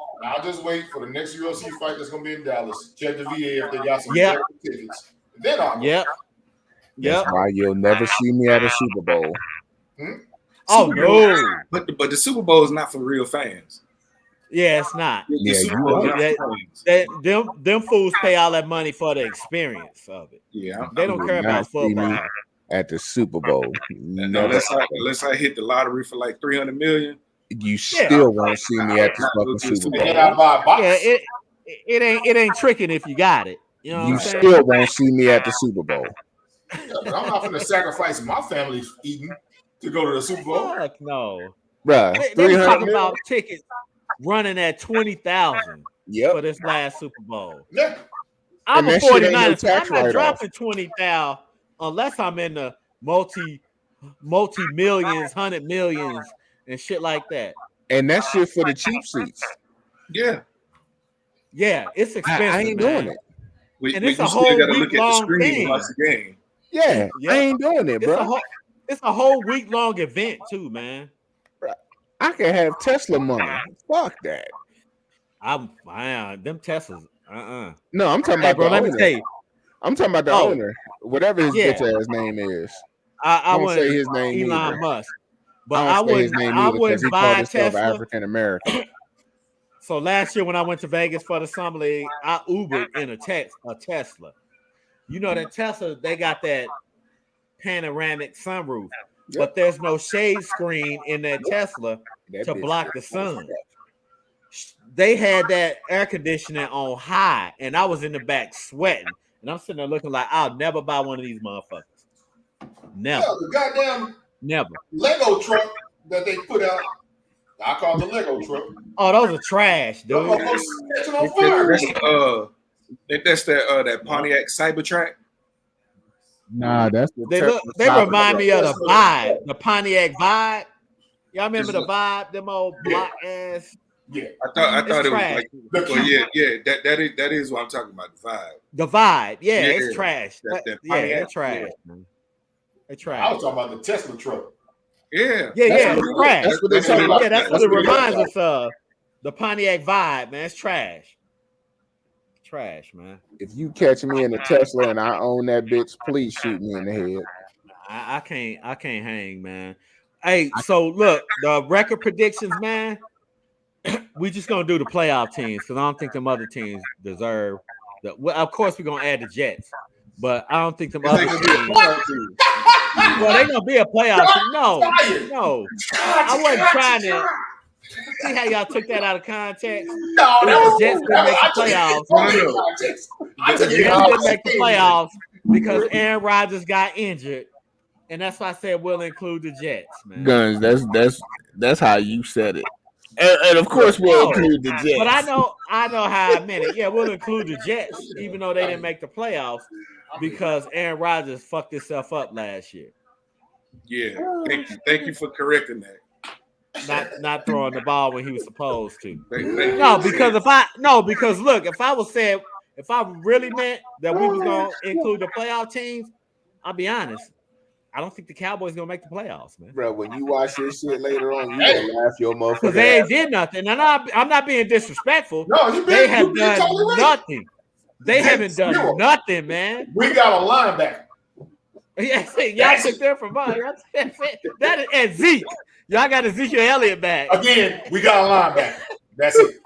for the next UFC fight that's gonna be in Dallas. Check the VA if they got some tickets. Then I'll go. Yep. That's why you'll never see me at a Super Bowl. Oh no! But the Super Bowl is not for real fans. Yeah, it's not. The Super Bowl is not for fans. Them fools pay all that money for the experience of it. Yeah, They don't care about football. At the Super Bowl, unless I hit the lottery for like 300 million, you still won't see me at the fucking Super Bowl. Yeah, it ain't tricking if you got it. You know what I'm saying? Still won't see me at the Super Bowl. Yeah, but I'm not going to sacrifice my family's eating to go to the Super Bowl. Fuck no, Bruh. they was talking about tickets running at 20,000 Yep. for this last Super Bowl. Yeah. I'm And a that shit ain't no 49er. tax I'm not write-off. dropping 20,000 unless I'm in the multi millions, 100 millions, and shit like that. And that shit for the cheap seats. yeah. Yeah, it's expensive. I ain't man. doing it. And it's a whole week-long thing. Watch the game. Yeah, Yeah. I ain't doing it, bro. It's a whole week-long event too, man. I can have Tesla money. Fuck that. Them Teslas. No, I'm talking Hey, about bro, the let owner. me tell you. I'm talking about the owner, whatever his Yeah. bitch ass name is. I Don't wouldn't say his name Elon either. Musk, but I I don't say his wouldn't. name I either because he wouldn't called buy a himself Tesla. African American. So last year when I went to Vegas for the Summer League, I Ubered in a Tesla. You know that Tesla, they got that panoramic sunroof, but there's no shade screen in that Tesla That to bitch block the is sun. They had that air conditioning on high, and I was in the back sweating, and I'm sitting there looking like I'll never buy one of these motherfuckers. Never, Yeah, the goddamn never. Lego truck that they put out. I call it the Lego truck. Oh, those are trash, dude. Those motherfuckers catching on fire. That's that Pontiac Cybertruck. Nah, that's They remind me of the Vibe, the Pontiac Vibe. Y'all remember the Vibe? Them old block ass. Yeah. I thought it was trash. like, that is what I'm talking about. The vibe. The Vibe, yeah, Yeah, it's trash. that Yeah, Pontiac, it's trash. yeah. Man. It's I trash. was talking about the Tesla truck. Yeah. Yeah, That's it's trash. That's what they talking about. Yeah, that's what it reminds us of. The Pontiac Vibe, man. It's trash. Trash, man. If you catch me in a Tesla and I own that bitch, please shoot me in the head. I can't hang, man. Hey, so look, the record predictions, man. We just gonna do the playoff teams because I don't think them other teams deserve the. Well, of course, we're gonna add the Jets, but I don't think them other teams. Well, they gonna be a playoff team. No. I wasn't trying to see how y'all took that out of context. No, The Jets didn't make the playoffs. The Jets didn't make the playoffs because Aaron Rodgers got injured, and that's why I said we'll include the Jets, man. Guns, that's how you said it. And of course we'll include the Jets. But I know how I meant it. Yeah, we'll include the Jets, even though they didn't make the playoffs because Aaron Rodgers fucked himself up last year. Yeah. Thank you for correcting that. Not throwing the ball when he was supposed to. Thank you. No, because look, if I really meant that we was gonna include the playoff teams, I'll be honest. I don't think the Cowboys gonna make the playoffs, man. Bro, when you watch this shit later on, you gonna laugh your motherfucker. Because they ain't did nothing. And I'm not being disrespectful. No, They have done totally right. nothing. They haven't done Zero. nothing, man. We got a linebacker. Yeah, y'all took that from mine. That is and Zeke. Y'all got Ezekiel Elliott back. Again, we got a linebacker. That's it.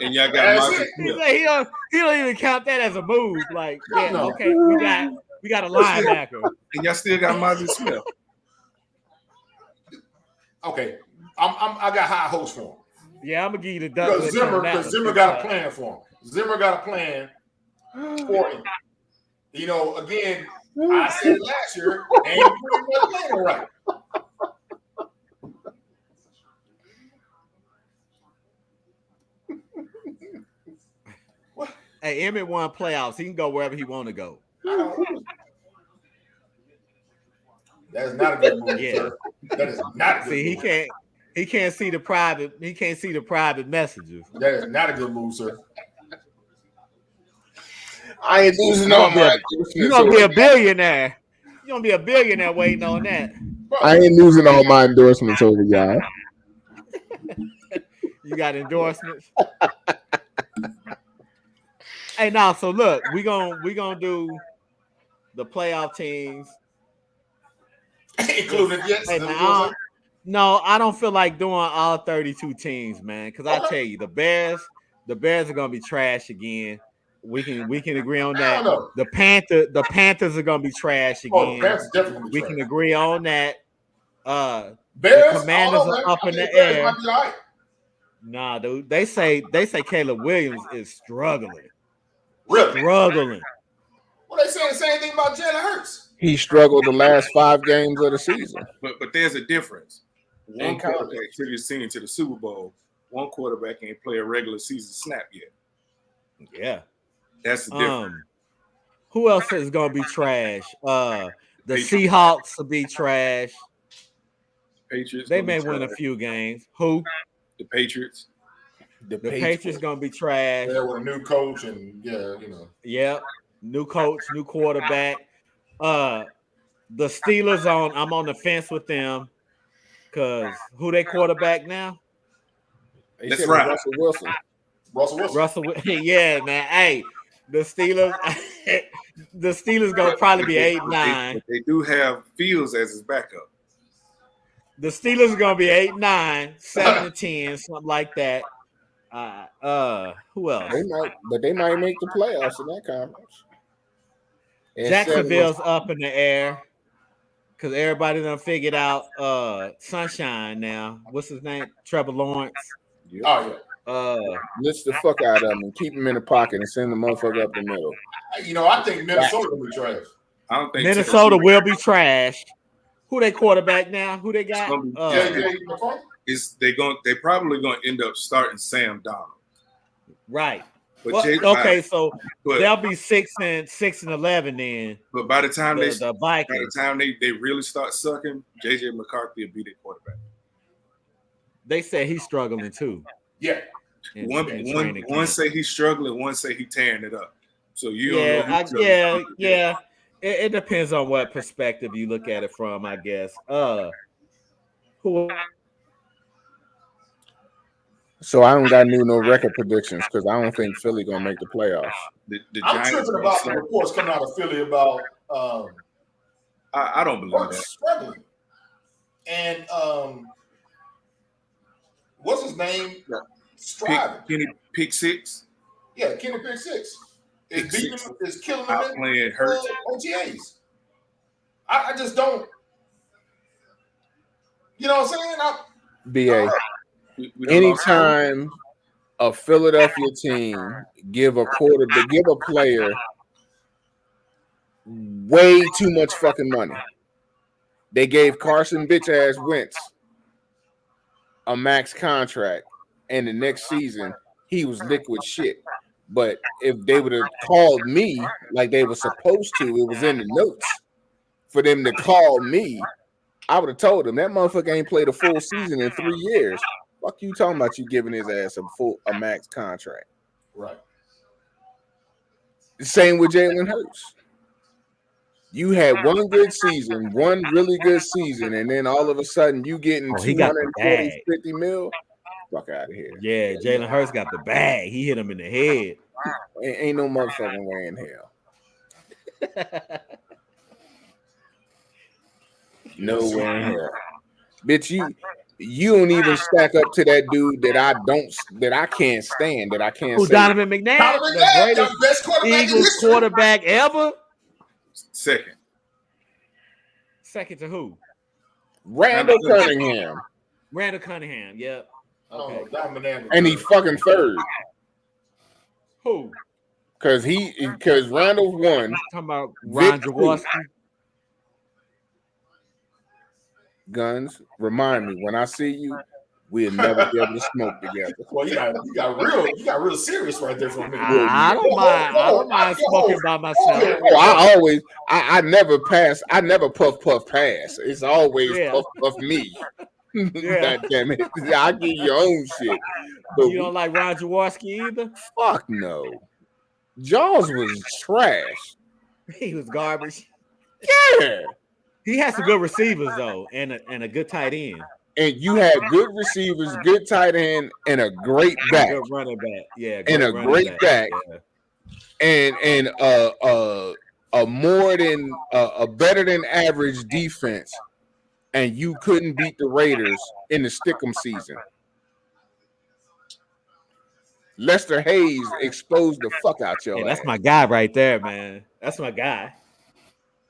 And y'all got That's Marcus it. He Smith. said he don't even count that as a move. Like, yeah, No. okay, we got a linebacker. And y'all still got Marcus Smith. Okay, I got high hopes for him. Yeah, I'm gonna give you the duck. Because Zimmer got a plan for him. Zimmer got a plan for him. You know, again, I said last year, ain't putting that plan right. Hey, Emmett won playoffs. He can go wherever he want to go. That is not a good move, Yeah. sir. That is not a good See, move. he can't see the private messages. That is not a good move, sir. I ain't losing You're on my. You're gonna be a billionaire. You're gonna be a billionaire waiting on that. I ain't losing all my endorsements over y'all. You got endorsements. Hey, now, so look, we gonna do the playoff teams, Including the Jets. Hey, man, no, I don't feel like doing all 32 teams, man. Because I tell you, the Bears are gonna be trash again. We can agree on that. The Panthers are gonna be trash again. Bears definitely gonna be We trash. can agree on that. Bears, the Commanders are up in the Bears air. might be all right. Nah, dude. They say Caleb Williams is struggling. Really? Struggling. Well, they saying the same thing about Jalen Hurts. He struggled the last 5 games of the season. But there's a difference. One Ain't college. quarterback took his team to the Super Bowl. One quarterback ain't play a regular season snap yet. Yeah. That's the difference. Who else is gonna be trash? The Patriots. Seahawks will be trash. Patriots. They gonna may be win a trash. few games. Who? The Patriots. The Patriots gonna be trash. Yeah, with a new coach and you know. Yep. New coach, new quarterback. The Steelers I'm on the fence with them because who they quarterback now? That's right. Russell Wilson. Russell Wilson. Yeah, man. Hey, the Steelers gonna probably be 8-9. But they do have Fields as his backup. The Steelers are gonna be 8-9, 7-10, something like that. Who else? They might make the playoffs in that conference. And Jacksonville's up in the air because everybody done figured out Sunshine now. What's his name? Trevor Lawrence. Oh yeah. Blitz the fuck out of him and keep him in the pocket and send the motherfucker up the middle. You know, I think Minnesota will be trash. I don't think Minnesota will be trash. Who they quarterback now? Who they got? JJ McCarthy? They probably gonna end up starting Sam Donald. Right. But so they'll be 6-11 then. But by the time the Vikings, they really start sucking, JJ McCarthy will be their quarterback. They say he's struggling too. Yeah. One say he's struggling, one say he's tearing it up. So yeah. It depends on what perspective you look at it from, I guess. Who? So I don't got no record predictions because I don't think Philly gonna make the playoffs. The I'm Giants tripping about the reports coming out of Philly about I don't believe Hurts that. struggling. And what's his name? Striving. Pick six. Yeah, Kenny Pick Six. Is killing him in Playing Hurts. OTAs. I just don't. You know what I'm saying? BA. Anytime a Philadelphia team give a player way too much fucking money. They gave Carson bitch ass Wentz a max contract, and the next season he was liquid shit. But if they would have called me like they were supposed to, it was in the notes for them to call me, I would have told them that motherfucker ain't played a full season in 3 years. Fuck you talking about you giving his ass a max contract. Right. Same with Jalen Hurts. You had one good season, one really good season, and then all of a sudden you getting 240, 50 mil. Fuck out of here. Yeah, Jalen Hurts got the bag. He hit him in the head. Ain't no motherfucking way in hell. No way in hell. Bitch, you don't even stack up to that dude that I can't stand, that I can't Who, say. Donovan McNabb? Donovan The McNabb, greatest the best quarterback in Eagles history. quarterback ever? Second. Second to who? Randall Cunningham. Randall Cunningham. Yep. Okay. Oh, Donovan McNabb. And he fucking third. Who? Cause Randall won. Talking about Ron Vic Jaworski. Guns, remind me when I see you, we'll never be able to smoke together. Well, you got real serious right there for me. I don't mind. I don't mind smoking by myself. Oh, I never pass. I never puff pass. It's always puff me. Yeah. God damn it. I give you your own shit. But You don't like Ron Jaworski either? fuck no. Jaws was trash. He was garbage. Yeah. He had some good receivers though, and a good tight end. And you had good receivers, good tight end, and a great back. Good running back. Yeah. And a great back. Yeah. And a more than a better than average defense. And you couldn't beat the Raiders in the Stickum season. Lester Hayes exposed the fuck out your Hey, ass. that's my guy right there, man. That's my guy.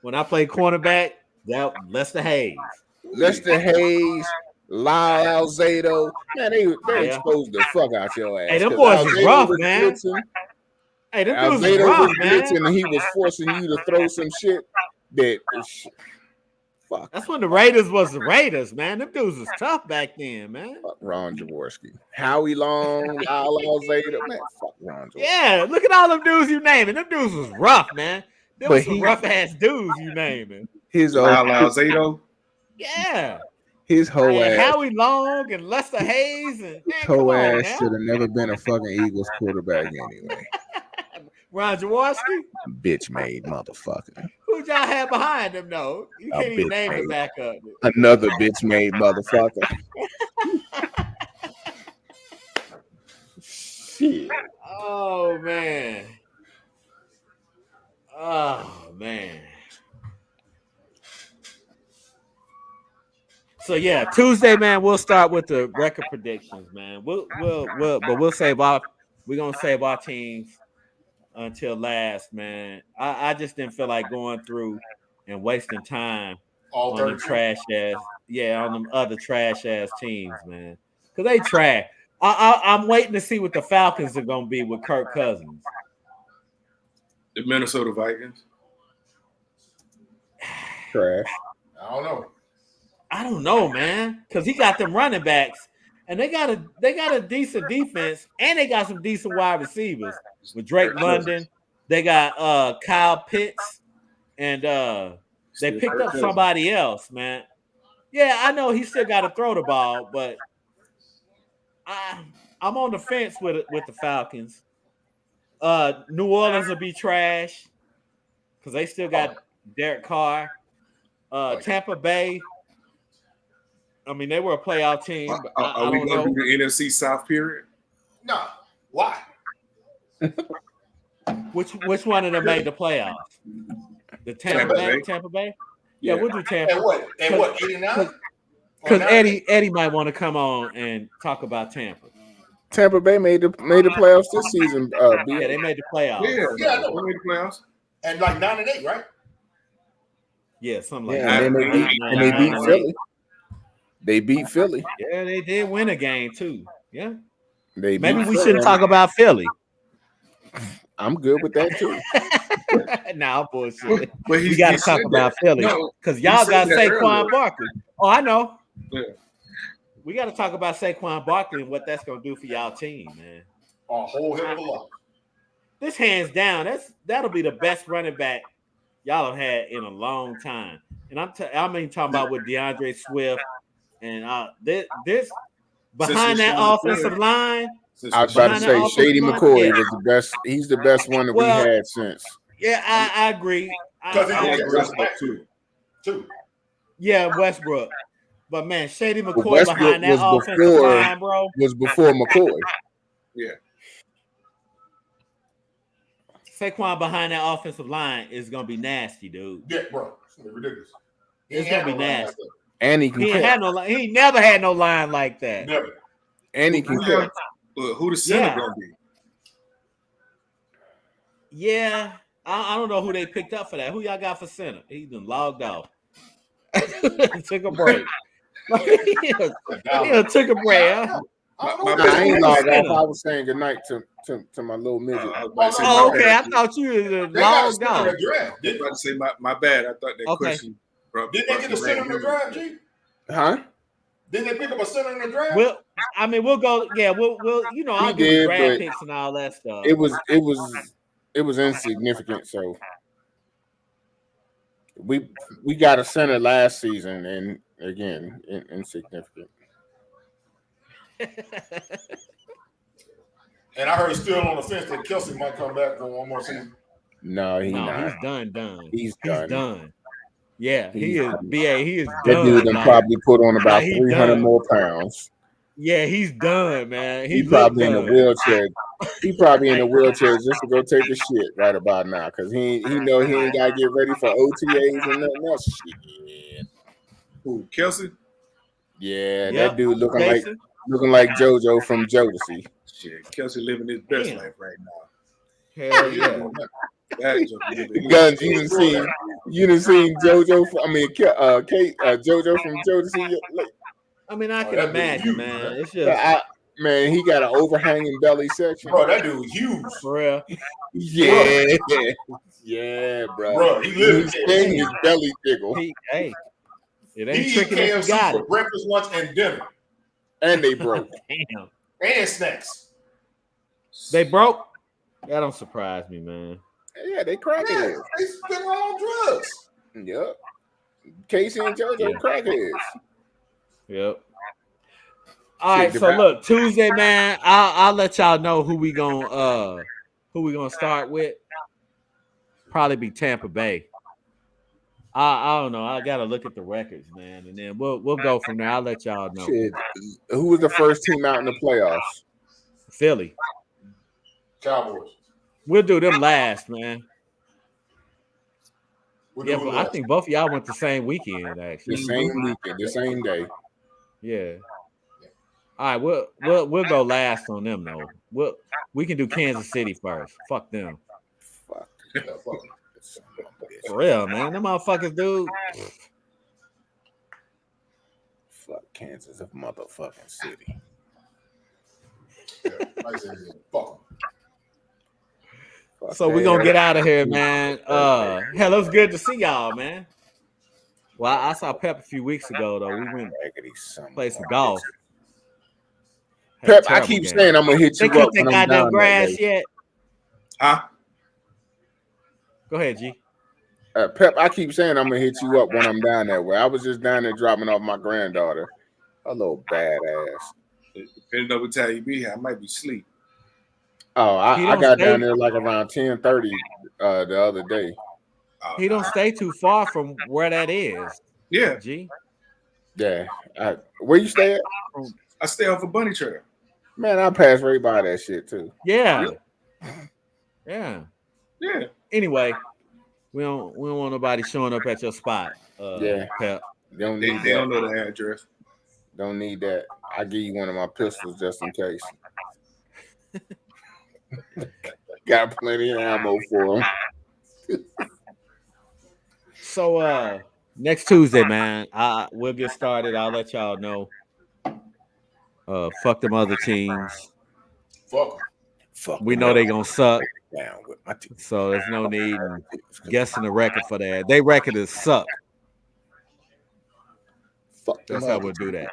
When I played cornerback, that Lester Hayes. Lester Hayes, Lyle Alzado, man, they exposed the fuck out your ass. Hey, them 'Cause boys was Alzado rough, was man. blitzing. Hey, them dudes was Alzado rough, was man. blitzing, and he was forcing you to throw some shit that fuck. That's when the Raiders was the Raiders, man. Them dudes was tough back then, man. Fuck Ron Jaworski, Howie Long, Lyle Alzado, man, fuck Ron Jaworski. Yeah, look at all them dudes you naming. Them dudes was rough, man. Them But was some rough ass dudes you naming. His Lyle Alzado. Yeah. his whole And ass. Howie Long and Lester Hayes and man, His come whole on ass now. should have never been a fucking Eagles quarterback anyway. Ron Jaworski. Bitch made motherfucker. Who y'all had behind him though? You A can't even bitch name made. it back up. Another bitch made motherfucker. Shit. Oh man. Oh man. So yeah, Tuesday, man, we'll start with the record predictions, man. We're gonna save our teams until last, man. I just didn't feel like going through and wasting time All on them 32. trash ass, on them other trash ass teams, man. Cause they trash. I'm waiting to see what the Falcons are gonna be with Kirk Cousins. The Minnesota Vikings. Trash. I don't know. I don't know, man, because he got them running backs, and they got a decent defense, and they got some decent wide receivers with Drake London. They got Kyle Pitts, and they picked up somebody else, man. Yeah, I know he still got to throw the ball, but I'm on the fence with the Falcons. New Orleans will be trash because they still got Derek Carr. Tampa Bay. I mean, they were a playoff team. But I Are we don't going to know. do the NFC South period? No. Why? Which one of them made the playoffs? The Tampa Bay. Tampa Bay. Yeah, we'll do Tampa. And what? 89? Because Eddie might want to come on and talk about Tampa. Tampa Bay made the playoffs this season. Yeah, they made the playoffs. Yeah, I know. We made the playoffs. And like 9-8, right? Yeah, something like Yeah, that. and they beat Philly. They beat Philly. Yeah, they did win a game too. Yeah. Maybe we shouldn't talk about Philly. I'm good with that too. Nah, bullshit. But We got to talk about Philly because y'all got Saquon Barkley. Oh, I know. Yeah. We got to talk about Saquon Barkley and what that's going to do for y'all team, man. A whole hell of a lot. This hands down, that'll be the best running back y'all have had in a long time. And I'm talking about with DeAndre Swift and this behind that offensive line. I was about to say Shady McCoy was the best. He's the best one that we had since. Yeah, I agree. I agree. Too. Yeah, Westbrook. But man, Shady But McCoy Westbrook behind that was offensive before line, bro. McCoy. Saquon behind that offensive line is gonna be nasty, dude. Yeah, bro. It's gonna be ridiculous. He It's ain't gonna had be no line like nasty. that. And he can He ain't catch. had no line. He never had no line like that. Never. And he can Who y'all- catch. Who the center Yeah. gonna be? Yeah, I don't know who they picked up for that. Who y'all got for center? He done logged off. Took a break. he took a break. Huh? My Nah, I ain't logged Center. off. I was saying goodnight to my little midget. I was about to say, Oh, my okay. bad. I thought you was They got a logged center in off. the draft. I was about to say my bad. I thought that Okay. question. Didn't they get a center in the draft, G? Huh? Didn't they pick up a center in the draft? We'll go. Yeah, we'll you know, I'll We do the did, draft but picks and all that stuff. It was insignificant. So we got a center last season, and again, insignificant. And I heard he's still on the fence that Kelsey might come back for one more season. No, he's No, not. he's done. He's He's done. done. Yeah, he He's is. done. BA, he is That done. dude done like- probably put on about he 300 done. more pounds. yeah, he's done, man. He look probably in a done. wheelchair. He probably in a wheelchair just to go take a shit right about now, because he know he ain't gotta get ready for OTAs and nothing else. Shit. Who, Kelsey? Yeah, Yep. that dude looking Jason? like JoJo from Jodeci. Shit, Kelsey living his best Damn. life right now. Hell yeah. That joke living his Guns, best you life. done seen JoJo JoJo from Jodeci. I mean, I Oh, can that dude imagine, huge, man. man. It's just Man, he got an overhanging belly section. Bro, that dude huge. for real. Yeah, yeah, bro. Bro, he lives He's saying his belly jiggle, Hey, it ain't He eat tricking if you KFC got for it. breakfast, lunch, and dinner. and they broke. Damn. And snacks. They broke? That don't surprise me, man. Yeah, they Yeah, crackheads. they spend on drugs. Yep. Casey and JoJo Yeah. crackheads. Yep. All right, Shit, so the- look, Tuesday, man. I'll let y'all know who we gonna start with. Probably be Tampa Bay. I don't know. I gotta look at the records, man, and then we'll go from there. I'll let y'all know. Shit. Who was the first team out in the playoffs? Philly. Cowboys. We'll do them last, man. We'll Yeah, do but it I last. think both of y'all went the same weekend, The actually. same weekend, the same day. Yeah. All right, we'll go last on them though. We can do Kansas City first. Fuck them. Fuck. Yeah, fuck it. For real, man. Them motherfuckers, dude. Fuck Kansas, a motherfucking city. Yeah, nice and easy. Fuck 'em. Fuck So we're that. gonna get out of here, man. Hell, it was good to see y'all, man. Well, I saw Pep a few weeks ago though. We went Raggedy son of play a some bitch. golf. Had a Pep, I terrible keep game. saying I'm gonna hit They you cut up that when I'm goddamn down grass that way. yet. Huh? Go ahead, G. Pep, I keep saying I'm gonna hit you up when I'm down that way. I was just down there dropping off my granddaughter, a little badass. Depending on what time you be here, I might be asleep. Oh, He I don't got stay- down there like around 10:30 the other day. He don't stay too far from where that is. Yeah, G. Yeah, where you stay at? I stay off a bunny trail. Man, I pass right by that shit too. Yeah. Yeah. Yeah. Anyway, we don't want nobody showing up at your spot. Yeah. Pep. Don't They, need they don't that. know the address. Don't need that. I give you one of my pistols just in case. Got plenty of ammo for them. So next Tuesday, man, we'll get started. I'll let y'all know. Fuck them other teams. Fuck 'em. Fuck We them know up. they gonna suck, Down with my teeth. so there's no need in guessing the record for that. They record is suck. Fuck them That's how up. we'll do that.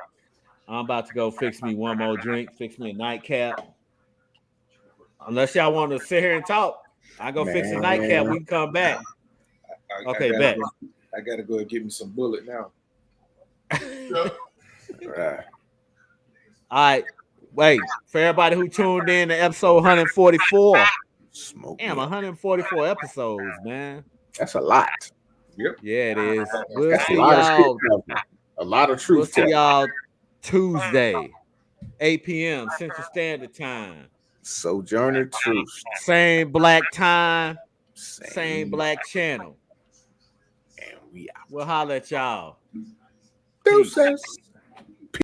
I'm about to go fix me one more drink, fix me a nightcap. Unless y'all want to sit here and talk, I go fix a Man. nightcap. We can come back. Okay, bet. I gotta go and get me some bullet now. Right. All right. Wait, for everybody who tuned in to episode 144. Smoke. Damn, me. 144 episodes, man. That's a lot. Yeah, it is. We'll That's see a lot of y'all. shit. A lot of We'll truth. see telling. y'all Tuesday, 8 p.m. Central Standard Time. Sojourner Truth. Same black time, same black channel. And we out. We'll holler at y'all. Peace. Deuces.